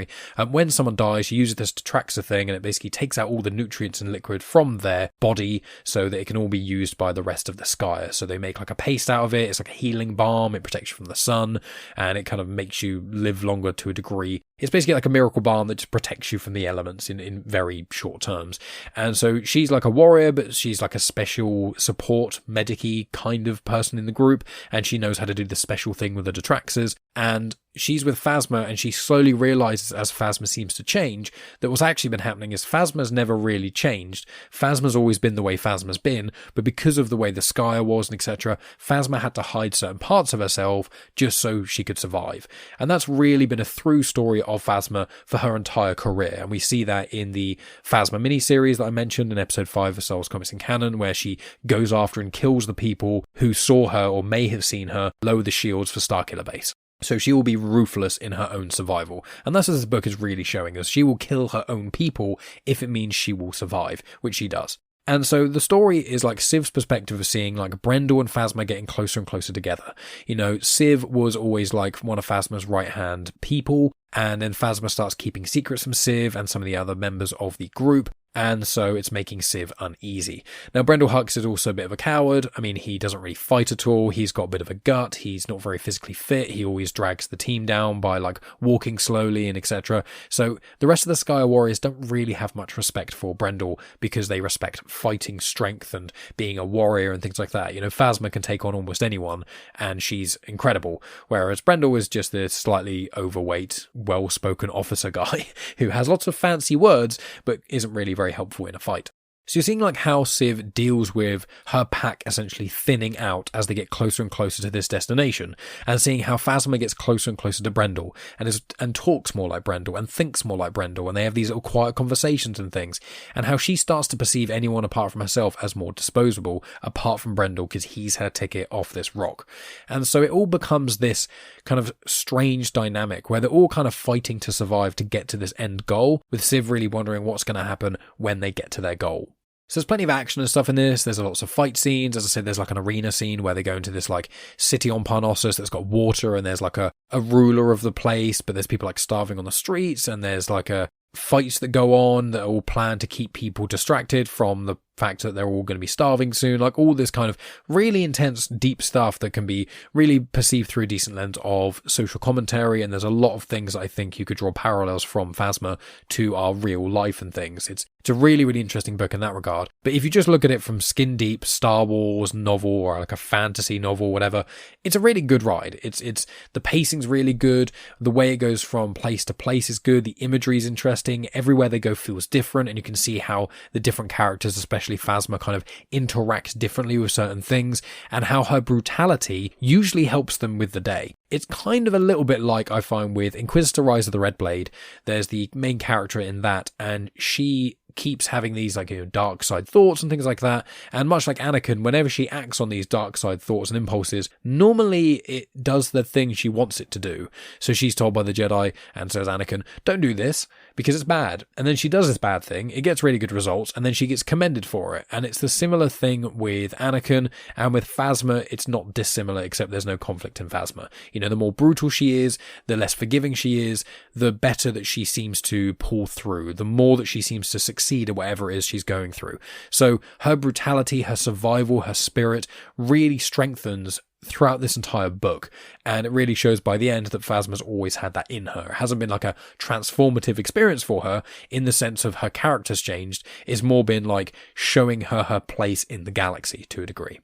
Speaker 7: When someone dies, she uses this detraxer thing, and it basically takes out all the nutrients and liquid from their body so that it can all be used by the rest of the Skyer. So they make a paste out of it. It's like a healing balm. It protects you from the sun, and it kind of makes you live longer to a degree. It's basically like a miracle balm that just protects you from the elements in very short terms. And so she's like a warrior, but she's like a special support, medic-y kind of person in the group, and she knows how to do the special thing with the detraxers. And she's with Phasma, and she slowly realizes as Phasma seems to change that what's actually been happening is Phasma's never really changed. Phasma's always been the way Phasma's been, but because of the way the Skyer was and etc., Phasma had to hide certain parts of herself just so she could survive. And that's really been a through story of Phasma for her entire career, and we see that in the Phasma miniseries that I mentioned in episode 5 of Star Wars Comics in Canon, where she goes after and kills the people who saw her or may have seen her lower the shields for Starkiller Base. So she will be ruthless in her own survival. And that's what this book is really showing us. She will kill her own people if it means she will survive, which she does. And so the story is Civ's perspective of seeing Brendol and Phasma getting closer and closer together. You know, Civ was always one of Phasma's right-hand people, and then Phasma starts keeping secrets from Civ and some of the other members of the group. And so it's making Civ uneasy. Now, Brendol Hux is also a bit of a coward. I mean, he doesn't really fight at all. He's got a bit of a gut. He's not very physically fit. He always drags the team down by walking slowly and etc. So the rest of the Skyer warriors don't really have much respect for Brendol because they respect fighting strength and being a warrior and things like that. You know, Phasma can take on almost anyone, and she's incredible. Whereas Brendol is just this slightly overweight, well-spoken officer guy who has lots of fancy words, but isn't really very helpful in a fight. So you're seeing how Civ deals with her pack essentially thinning out as they get closer and closer to this destination, and seeing how Phasma gets closer and closer to Brendol and talks more like Brendol and thinks more like Brendol, and they have these little quiet conversations and things, and how she starts to perceive anyone apart from herself as more disposable apart from Brendol because he's her ticket off this rock. And so it all becomes this kind of strange dynamic where they're all kind of fighting to survive to get to this end goal, with Civ really wondering what's going to happen when they get to their goal. So there's plenty of action and stuff in this. There's lots of fight scenes. As I said, there's an arena scene where they go into this city on Parnassus that's got water, and there's a ruler of the place, but there's people starving on the streets, and there's a fights that go on that are all planned to keep people distracted from the fact that they're all going to be starving soon. All this kind of really intense, deep stuff that can be really perceived through a decent lens of social commentary. And there's a lot of things I think you could draw parallels from Phasma to our real life and things. It's a really, really interesting book in that regard. But if you just look at it from skin deep Star Wars novel or a fantasy novel, whatever, it's a really good ride. It's the pacing's really good. The way it goes from place to place is good. The imagery is interesting. Everywhere they go feels different, and you can see how the different characters, especially actually Phasma kind of interacts differently with certain things, and how her brutality usually helps them with the day. It's kind of a little bit like I find with Inquisitor Rise of the Red Blade. There's the main character in that, and she keeps having these dark side thoughts and things like that, and much like Anakin, whenever she acts on these dark side thoughts and impulses, normally it does the thing she wants it to do. So she's told by the Jedi, and says Anakin, don't do this because it's bad, and then she does this bad thing, it gets really good results, and then she gets commended for it. And it's the similar thing with Anakin, and with Phasma it's not dissimilar, except there's no conflict in Phasma. The more brutal she is, the less forgiving she is, the better that she seems to pull through, the more that she seems to succeed at whatever it is she's going through. So her brutality, her survival, her spirit really strengthens throughout this entire book, and it really shows by the end that Phasma's always had that in her. It hasn't been like a transformative experience for her in the sense of her character's changed. It's more been like showing her place in the galaxy to a degree.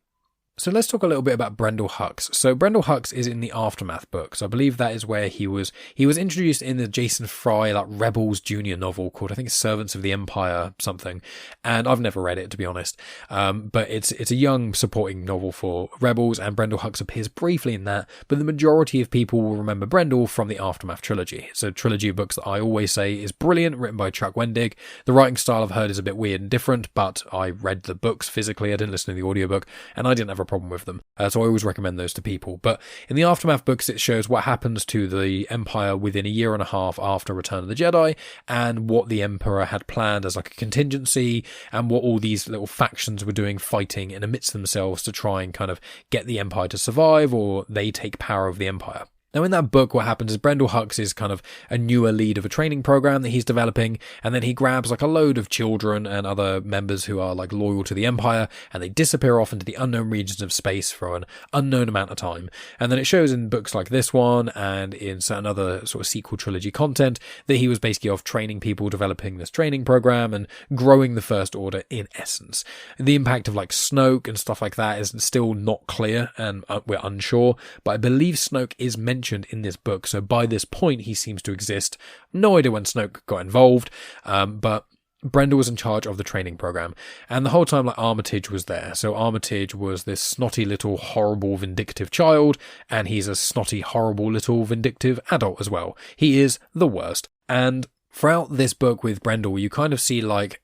Speaker 7: So let's talk a little bit about Brendol Hux. So Brendol Hux is in the Aftermath books. I believe that is where he was introduced in the Jason Fry Rebels Junior novel called, I think it's Servants of the Empire something. And I've never read it, to be honest. But it's a young supporting novel for Rebels, and Brendol Hux appears briefly in that. But the majority of people will remember Brendol from the Aftermath trilogy. It's a trilogy of books that I always say is brilliant, written by Chuck Wendig. The writing style I've heard is a bit weird and different, but I read the books physically. I didn't listen to the audiobook, and I didn't have a problem with them, so I always recommend those to people. But in the Aftermath books, it shows what happens to the Empire within a year and a half after Return of the Jedi, and what the Emperor had planned as like a contingency, and what all these little factions were doing, fighting in amidst themselves to try and kind of get the Empire to survive, or they take power of the Empire. Now, in that book, what happens is Brendol Hux is kind of a newer lead of a training program that he's developing, and then he grabs like a load of children and other members who are like loyal to the Empire, and they disappear off into the unknown regions of space for an unknown amount of time. And then it shows in books like this one and in certain other sort of sequel trilogy content that he was basically off training people, developing this training program and growing the First Order in essence. The impact of like Snoke and stuff like that is still not clear, and we're unsure, but I believe Snoke is mentioned in this book, so by this point he seems to exist. No idea when Snoke got involved, but Brendol was in charge of the training program, and the whole time like Armitage was there. So Armitage was this snotty little horrible vindictive child, and he's a snotty horrible little vindictive adult as well. He is the worst. And throughout this book with Brendol, you kind of see like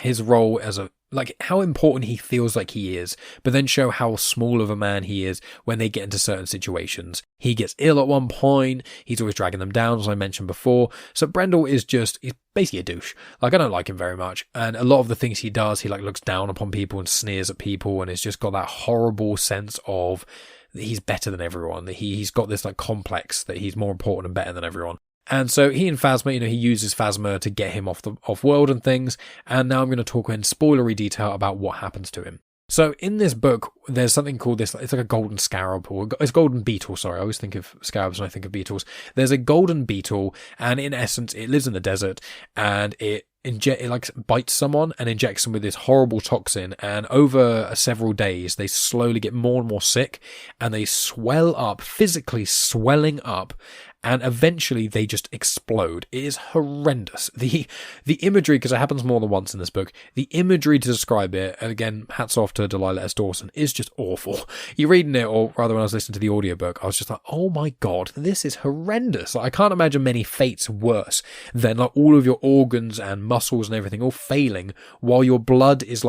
Speaker 7: his role as how important he feels like he is, but then show how small of a man he is when they get into certain situations. He gets ill at one point, he's always dragging them down, as I mentioned before. So Brendol he's basically a douche. I don't like him very much, and a lot of the things he does, he looks down upon people and sneers at people, and it's just got that horrible sense of that he's better than everyone, that he's got this complex that he's more important and better than everyone. And so he and Phasma, he uses Phasma to get him off world and things. And now I'm going to talk in spoilery detail about what happens to him. So in this book, there's something called this, it's like a golden scarab, or it's golden beetle, sorry. I always think of scarabs when I think of beetles. There's a golden beetle, and in essence, it lives in the desert, and it bites someone and injects them with this horrible toxin, and over several days they slowly get more and more sick, and they swell up, physically swelling up, and eventually they just explode. It is horrendous. The imagery, because it happens more than once in this book, the imagery to describe it, and again, hats off to Delilah S Dawson, is just awful. You're reading it, or rather when I was listening to the audiobook, I was just like, oh my god, this is horrendous. I can't imagine many fates worse than all of your organs and muscles and everything all failing while your blood is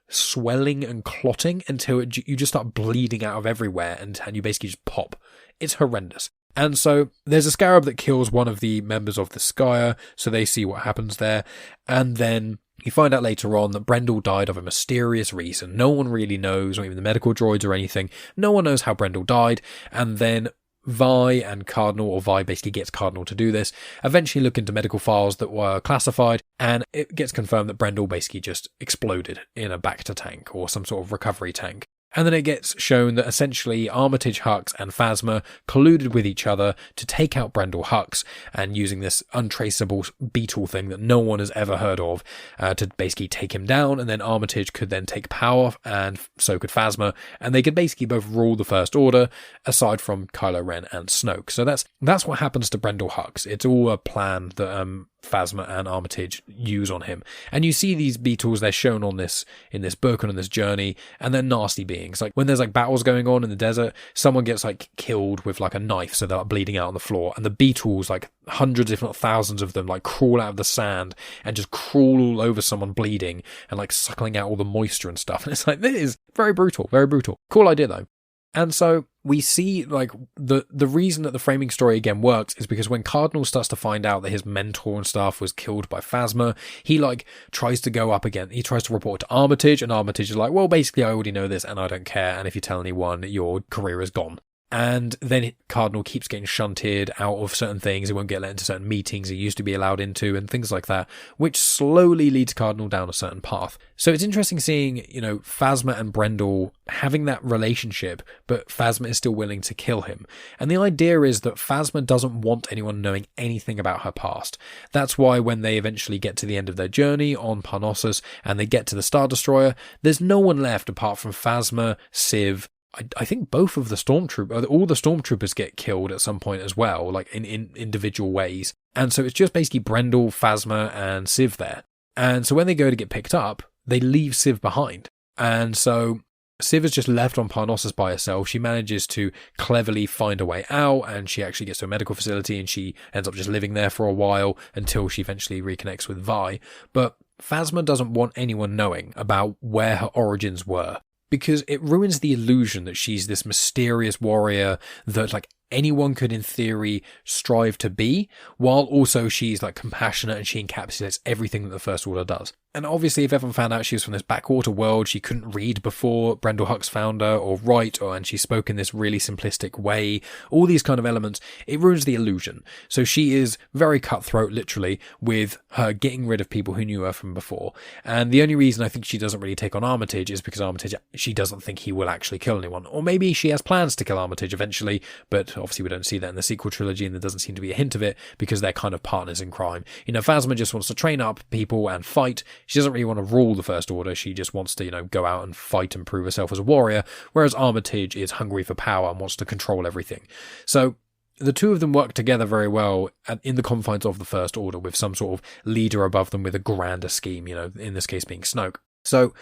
Speaker 7: swelling and clotting until you just start bleeding out of everywhere, and you basically just pop. It's horrendous. And so there's a scarab that kills one of the members of the Skyer, so they see what happens there. And then you find out later on that Brendol died of a mysterious reason. No one really knows, not even the medical droids or anything. No one knows how Brendol died. And then Vi and Cardinal, or Vi basically gets Cardinal to do this, eventually look into medical files that were classified, and it gets confirmed that Brendol basically just exploded in a Bacta tank or some sort of recovery tank. And then it gets shown that essentially Armitage Hux and Phasma colluded with each other to take out Brendol Hux, and using this untraceable beetle thing that no one has ever heard of to basically take him down, and then Armitage could then take power, and so could Phasma, and they could basically both rule the First Order, aside from Kylo Ren and Snoke. So that's what happens to Brendol Hux. It's all a plan that Phasma and Armitage use on him. And you see these beetles, they're shown on this, in this book and on this journey, and they're nasty beings. Like when there's like battles going on in the desert, someone gets like killed with like a knife, so they're like bleeding out on the floor, and the beetles, like hundreds if not thousands of them, like crawl out of the sand and just crawl all over someone bleeding and like suckling out all the moisture and stuff. And it's like, this is very brutal, very brutal. Cool idea though. And so we see like the reason that the framing story again works is because when Cardinal starts to find out that his mentor and stuff was killed by Phasma, he like tries to go up again. He tries to report to Armitage, and Armitage is like, well, basically I already know this and I don't care. And if you tell anyone, your career is gone. And then Cardinal keeps getting shunted out of certain things. He won't get let into certain meetings he used to be allowed into and things like that, which slowly leads Cardinal down a certain path. So it's interesting seeing, you know, Phasma and Brendol having that relationship, but Phasma is still willing to kill him. And the idea is that Phasma doesn't want anyone knowing anything about her past. That's why when they eventually get to the end of their journey on Parnassus and they get to the Star Destroyer, there's no one left apart from Phasma, Civ. I think both of the stormtroopers, all the stormtroopers get killed at some point as well, like in individual ways. And so it's just basically Brendol, Phasma, and Civ there. And so when they go to get picked up, they leave Civ behind. And so Civ is just left on Parnassus by herself. She manages to cleverly find a way out, and she actually gets to a medical facility, and she ends up just living there for a while until she eventually reconnects with Vi. But Phasma doesn't want anyone knowing about where her origins were, because it ruins the illusion that she's this mysterious warrior that like anyone could in theory strive to be, while also she's like compassionate and she encapsulates everything that the First Order does. And obviously if everyone found out she was from this backwater world, she couldn't read before Brendol Hux found her, or write, and she spoke in this really simplistic way, all these kind of elements, it ruins the illusion. So she is very cutthroat, literally, with her getting rid of people who knew her from before. And the only reason I think she doesn't really take on Armitage is because Armitage, she doesn't think he will actually kill anyone. Or maybe she has plans to kill Armitage eventually, but obviously we don't see that in the sequel trilogy, and there doesn't seem to be a hint of it because they're kind of partners in crime. You know, Phasma just wants to train up people and fight. She doesn't really want to rule the First Order. She just wants to, you know, go out and fight and prove herself as a warrior, whereas Armitage is hungry for power and wants to control everything. So the two of them work together very well in the confines of the First Order, with some sort of leader above them with a grander scheme, you know, in this case being Snoke. So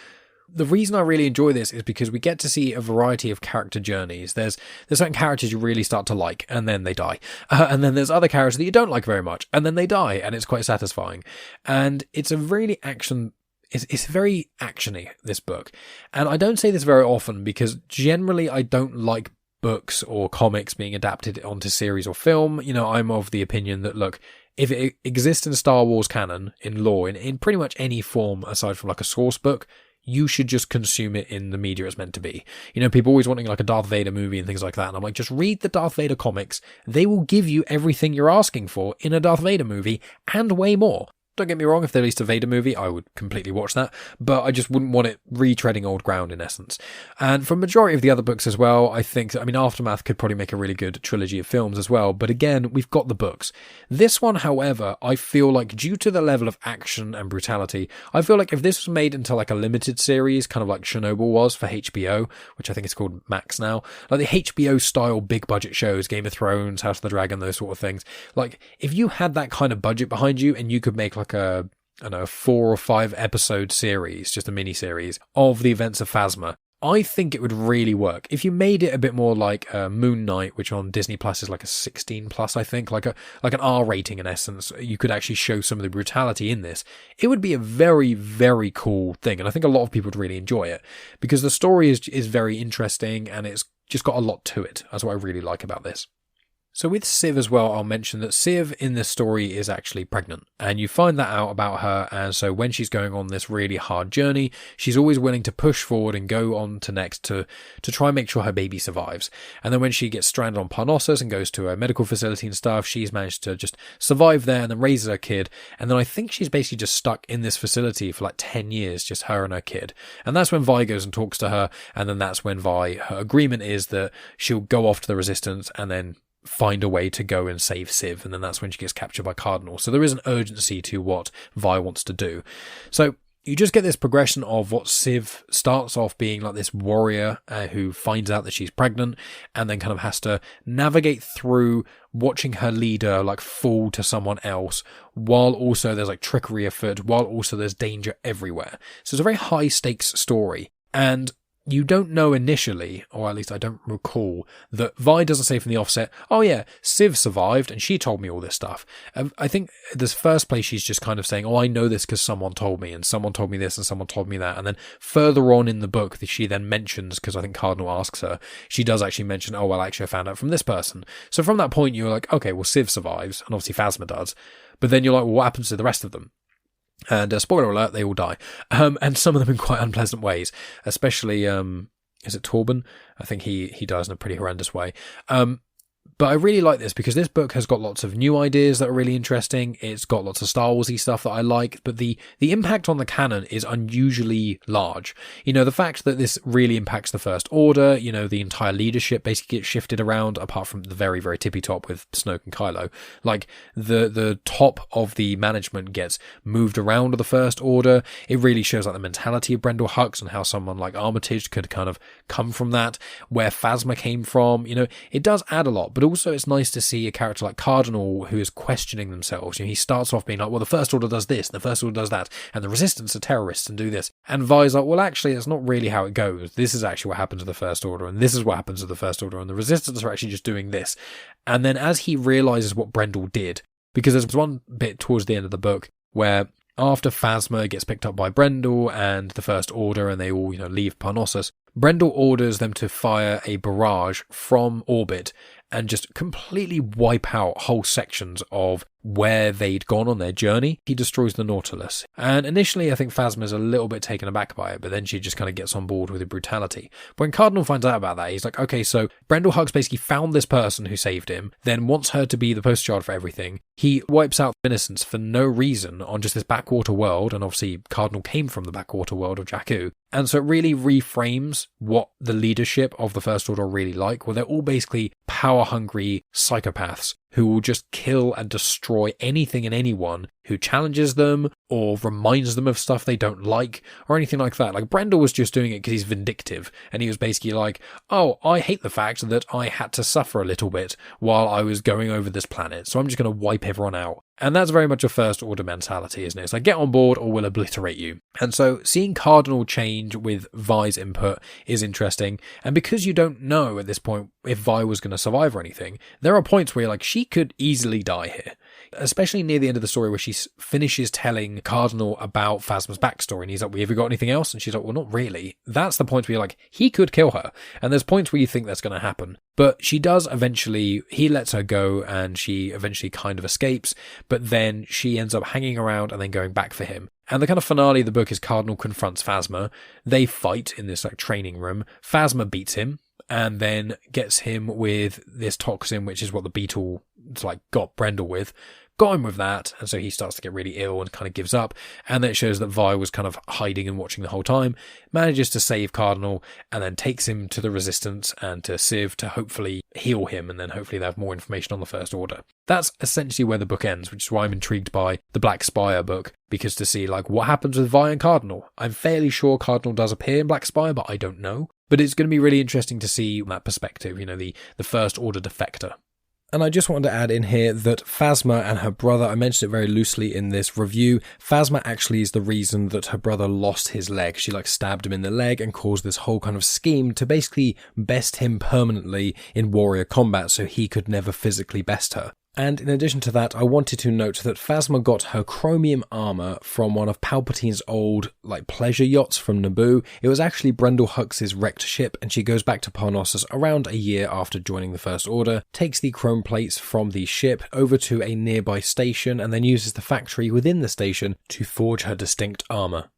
Speaker 7: the reason I really enjoy this is because we get to see a variety of character journeys. There's certain characters you really start to like, and then they die. And then there's other characters that you don't like very much, and then they die, and it's quite satisfying. And it's a really it's very actiony, this book. And I don't say this very often because generally I don't like books or comics being adapted onto series or film. You know, I'm of the opinion that, look, if it exists in Star Wars canon, in lore, in pretty much any form aside from like a source book, you should just consume it in the media it's meant to be. You know, people always wanting like a Darth Vader movie and things like that. And I'm like, just read the Darth Vader comics. They will give you everything you're asking for in a Darth Vader movie and way more. Don't get me wrong, if they released a Vader movie, I would completely watch that, but I just wouldn't want it retreading old ground in essence. And for a majority of the other books as well, I think, I mean, Aftermath could probably make a really good trilogy of films as well, but again, we've got the books. This one, however, I feel like due to the level of action and brutality, I feel like if this was made into like a limited series, kind of like Chernobyl was for HBO, which I think is called Max now, like the HBO style big budget shows, Game of Thrones, House of the Dragon, those sort of things, like if you had that kind of budget behind you and you could make like a 4 or 5 episode series, just a mini series of the events of Phasma, I think it would really work. If you made it a bit more like Moon Knight, which on Disney Plus is like a 16 plus, I think, like an R rating in essence, you could actually show some of the brutality in this. It would be a very, very cool thing, and I think a lot of people would really enjoy it because the story is very interesting and it's just got a lot to it. That's what I really like about this. So with Civ as well, I'll mention that Civ in this story is actually pregnant, and you find that out about her, and so when she's going on this really hard journey, she's always willing to push forward and go on to next to try and make sure her baby survives. And then when she gets stranded on Parnassus and goes to a medical facility and stuff, she's managed to just survive there and then raises her kid, and then I think she's basically just stuck in this facility for like 10 years, just her and her kid. And that's when Vi goes and talks to her, and then that's when her agreement is that she'll go off to the Resistance and then find a way to go and save Civ, and then that's when she gets captured by Cardinal. So there is an urgency to what Vi wants to do. So you just get this progression of what Civ starts off being like this warrior who finds out that she's pregnant and then kind of has to navigate through watching her leader like fall to someone else, while also there's like trickery afoot, while also there's danger everywhere. So it's a very high stakes story. And you don't know initially, or at least I don't recall, that Vi doesn't say from the offset, oh yeah, Civ survived and she told me all this stuff. I think this first place she's just kind of saying, oh, I know this because someone told me, and someone told me this and someone told me that. And then further on in the book, she then mentions, because I think Cardinal asks her, she does actually mention, oh, well, actually I found out from this person. So from that point, you're like, okay, well, Civ survives, and obviously Phasma does. But then you're like, well, what happens to the rest of them? And spoiler alert, they all die. And some of them in quite unpleasant ways, especially, is it Torben? I think he dies in a pretty horrendous way. But I really like this because this book has got lots of new ideas that are really interesting. It's got lots of Star Warsy stuff that I like, but the impact on the canon is unusually large. You know, the fact that this really impacts the First Order, you know, the entire leadership basically gets shifted around, apart from the very, very tippy top with Snoke and Kylo. Like, the top of the management gets moved around to the First Order. It really shows like the mentality of Brendol Hux and how someone like Armitage could kind of come from that, where Phasma came from. You know, it does add a lot, but also it's nice to see a character like Cardinal who is questioning themselves. You know, he starts off being like, well, the First Order does this, and the First Order does that, and the Resistance are terrorists and do this. And Vi's like, well, actually, that's not really how it goes. This is actually what happened to the First Order, and this is what happens to the First Order, and the Resistance are actually just doing this. And then as he realizes what Brendol did, because there's one bit towards the end of the book where after Phasma gets picked up by Brendol and the First Order, and they all, you know, leave Parnassus, Brendol orders them to fire a barrage from orbit and just completely wipe out whole sections of where they'd gone on their journey. He destroys the Nautilus. And initially, I think Phasma's a little bit taken aback by it, but then she just kind of gets on board with the brutality. But when Cardinal finds out about that, he's like, okay, so Brendol Hux basically found this person who saved him, then wants her to be the poster child for everything. He wipes out innocence for no reason on just this backwater world, and obviously Cardinal came from the backwater world of Jakku. And so it really reframes what the leadership of the First Order are really like, where they're all basically power-hungry psychopaths who will just kill and destroy anything and anyone who challenges them or reminds them of stuff they don't like or anything like that. Like, Brendol was just doing it because he's vindictive, and he was basically like, oh, I hate the fact that I had to suffer a little bit while I was going over this planet, so I'm just going to wipe everyone out. And that's very much a First Order mentality, isn't it? It's like, get on board or we'll obliterate you. And so seeing Cardinal change with Vi's input is interesting. And because you don't know at this point if Vi was going to survive or anything, there are points where you're like, she could easily die here. Especially near the end of the story where she finishes telling Cardinal about Phasma's backstory. And he's like, well, have you got anything else? And she's like, well, not really. That's the point where you're like, he could kill her. And there's points where you think that's going to happen. But she does eventually, he lets her go and she eventually kind of escapes. But then she ends up hanging around and then going back for him. And the kind of finale of the book is Cardinal confronts Phasma. They fight in this like training room. Phasma beats him and then gets him with this toxin, which is what the beetle like got Brendol with. Got him with that, and so he starts to get really ill and kind of gives up. And then it shows that Vi was kind of hiding and watching the whole time, manages to save Cardinal, and then takes him to the Resistance and to Civ to hopefully heal him, and then hopefully they have more information on the First Order. That's essentially where the book ends, which is why I'm intrigued by the Black Spire book, because to see like what happens with Vi and Cardinal. I'm fairly sure Cardinal does appear in Black Spire, but I don't know. But it's going to be really interesting to see that perspective, you know, the First Order defector. And I just wanted to add in here that Phasma and her brother, I mentioned it very loosely in this review, Phasma actually is the reason that her brother lost his leg. She like stabbed him in the leg and caused this whole kind of scheme to basically best him permanently in warrior combat so he could never physically best her. And in addition to that, I wanted to note that Phasma got her chromium armor from one of Palpatine's old, like, pleasure yachts from Naboo. It was actually Brendol Hux's wrecked ship, and she goes back to Parnassus around a year after joining the First Order, takes the chrome plates from the ship over to a nearby station, and then uses the factory within the station to forge her distinct armor.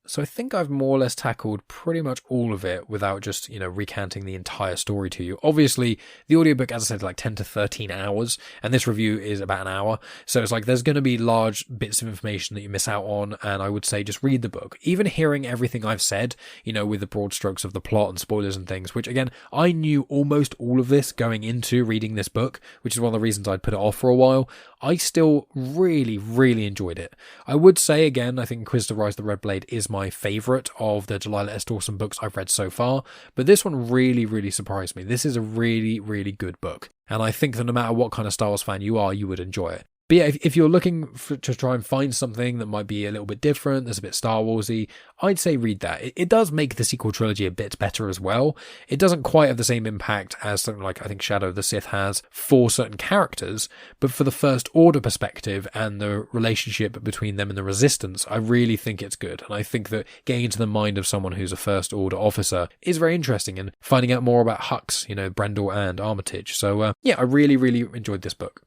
Speaker 7: So I think I've more or less tackled pretty much all of it without just, recanting the entire story to you. Obviously, the audiobook, as I said, like 10 to 13 hours, and this review is about an hour. So it's like there's going to be large bits of information that you miss out on, and I would say just read the book. Even hearing everything I've said, with the broad strokes of the plot and spoilers and things, which again, I knew almost all of this going into reading this book, which is one of the reasons I'd put it off for a while. I still really, really enjoyed it. I would say, again, I think Inquisitor Rise of the Red Blade is my favourite of the Delilah S Dawson books I've read so far, but this one really, really surprised me. This is a really, really good book, and I think that no matter what kind of Star Wars fan you are, you would enjoy it. But yeah, if you're looking to try and find something that might be a little bit different, that's a bit Star Warsy, I'd say read that. It does make the sequel trilogy a bit better as well. It doesn't quite have the same impact as something like I think Shadow of the Sith has for certain characters, but for the First Order perspective and the relationship between them and the Resistance, I really think it's good. And I think that getting into the mind of someone who's a First Order officer is very interesting, and finding out more about Hux, Brendol and Armitage. So yeah, I really, really enjoyed this book.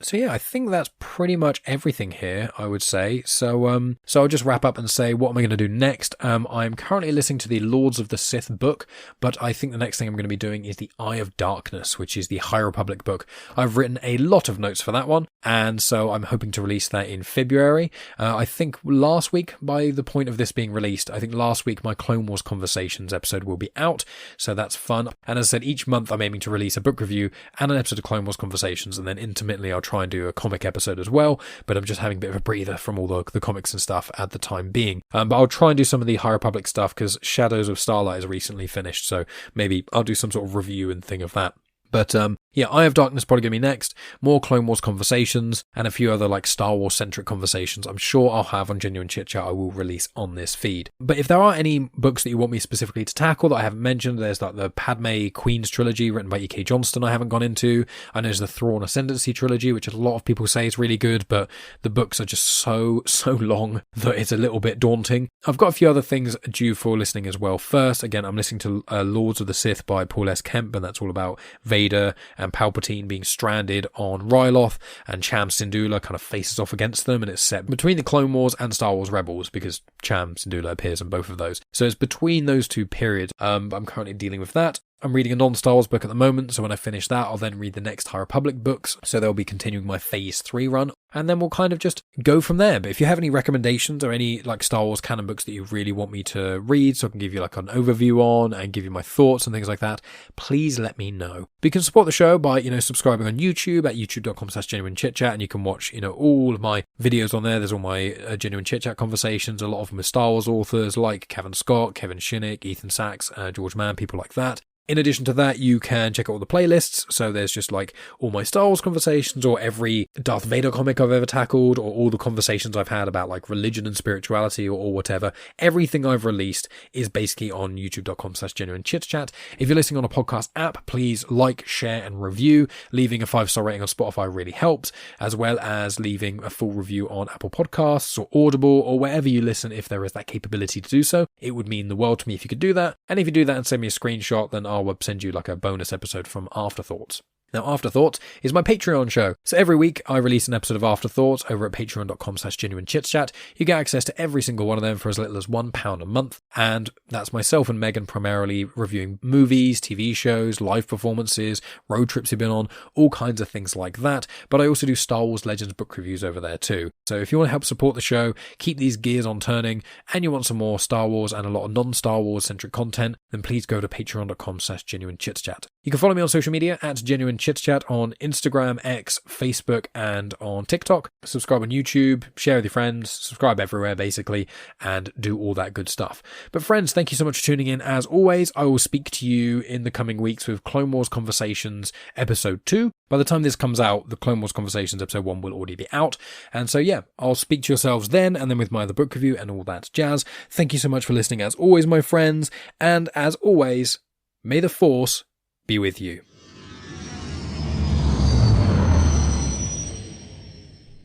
Speaker 7: So yeah, I think that's pretty much everything here, I would say. So I'll just wrap up and say, what am I going to do next? I'm currently listening to the Lords of the Sith book, but I think the next thing I'm going to be doing is the Eye of Darkness, which is the High Republic book. I've written a lot of notes for that one, and so I'm hoping to release that in February. I think last week, by the point of this being released, I think last week my Clone Wars Conversations episode will be out, so that's fun. And as I said, each month I'm aiming to release a book review and an episode of Clone Wars Conversations, and then intermittently I'll try and do a comic episode as well, but I'm just having a bit of a breather from all the comics and stuff at the time being. But I'll try and do some of the High Republic stuff because Shadows of Starlight is recently finished, so maybe I'll do some sort of review and thing of that. But yeah, Eye of Darkness probably going to be next. More Clone Wars Conversations and a few other like Star Wars centric conversations I'm sure I'll have on Genuine Chit-Chat I will release on this feed. But if there are any books that you want me specifically to tackle that I haven't mentioned, there's like the Padme Queen's trilogy written by E.K. Johnston I haven't gone into. I know there's the Thrawn Ascendancy trilogy, which a lot of people say is really good, but the books are just so long that it's a little bit daunting. I've got a few other things due for listening as well. First, again, I'm listening to Lords of the Sith by Paul S. Kemp, and that's all about Vader and Palpatine being stranded on Ryloth, and Cham Syndulla kind of faces off against them, and it's set between the Clone Wars and Star Wars Rebels because Cham Syndulla appears in both of those. So it's between those two periods. I'm currently dealing with that. I'm reading a non-Star Wars book at the moment, so when I finish that, I'll then read the next High Republic books, so they'll be continuing my Phase 3 run, and then we'll kind of just go from there. But if you have any recommendations or any like Star Wars canon books that you really want me to read, so I can give you like an overview on and give you my thoughts and things like that, please let me know. But you can support the show by, subscribing on YouTube at youtube.com/genuinechitchat, and you can watch, all of my videos on there. There's all my Genuine Chit-Chat conversations, a lot of them with Star Wars authors like Kevin Scott, Kevin Shinnick, Ethan Sachs, George Mann, people like that. In addition to that, you can check out all the playlists. So there's just like all my Star Wars conversations, or every Darth Vader comic I've ever tackled, or all the conversations I've had about like religion and spirituality or whatever. Everything I've released is basically on youtube.com/genuinechitchat. If you're listening on a podcast app, please like, share and review. Leaving a 5-star rating on Spotify really helps, as well as leaving a full review on Apple Podcasts or Audible or wherever you listen if there is that capability to do so. It would mean the world to me if you could do that. And if you do that and send me a screenshot, then I'll send you like a bonus episode from Afterthoughts. Now, Afterthoughts is my Patreon show. So every week I release an episode of Afterthoughts over at patreon.com/genuinechitchat. You get access to every single one of them for as little as £1 a month. And that's myself and Megan primarily reviewing movies, TV shows, live performances, road trips we've been on, all kinds of things like that. But I also do Star Wars Legends book reviews over there too. So if you want to help support the show, keep these gears on turning, and you want some more Star Wars and a lot of non-Star Wars centric content, then please go to patreon.com/genuinechitchat. You can follow me on social media at Genuine Chit-Chat on Instagram, X, Facebook, and on TikTok. Subscribe on YouTube, share with your friends, subscribe everywhere basically, and do all that good stuff. But friends, thank you so much for tuning in. As always, I will speak to you in the coming weeks with Clone Wars Conversations Episode 2. By the time this comes out, the Clone Wars Conversations Episode 1 will already be out. And so yeah, I'll speak to yourselves then, and then with my other book review and all that jazz. Thank you so much for listening as always, my friends. And as always, may the Force be with you.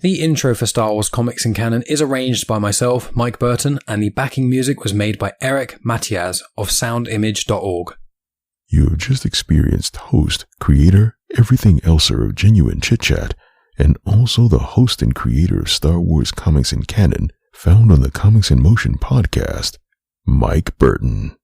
Speaker 7: The intro for Star Wars Comics in Canon is arranged by myself, Mike Burton, and the backing music was made by Eric Matias of soundimage.org.
Speaker 1: You have just experienced host, creator, everything elser of Genuine Chit-Chat, and also the host and creator of Star Wars Comics in Canon, found on the Comics in Motion podcast, Mike Burton.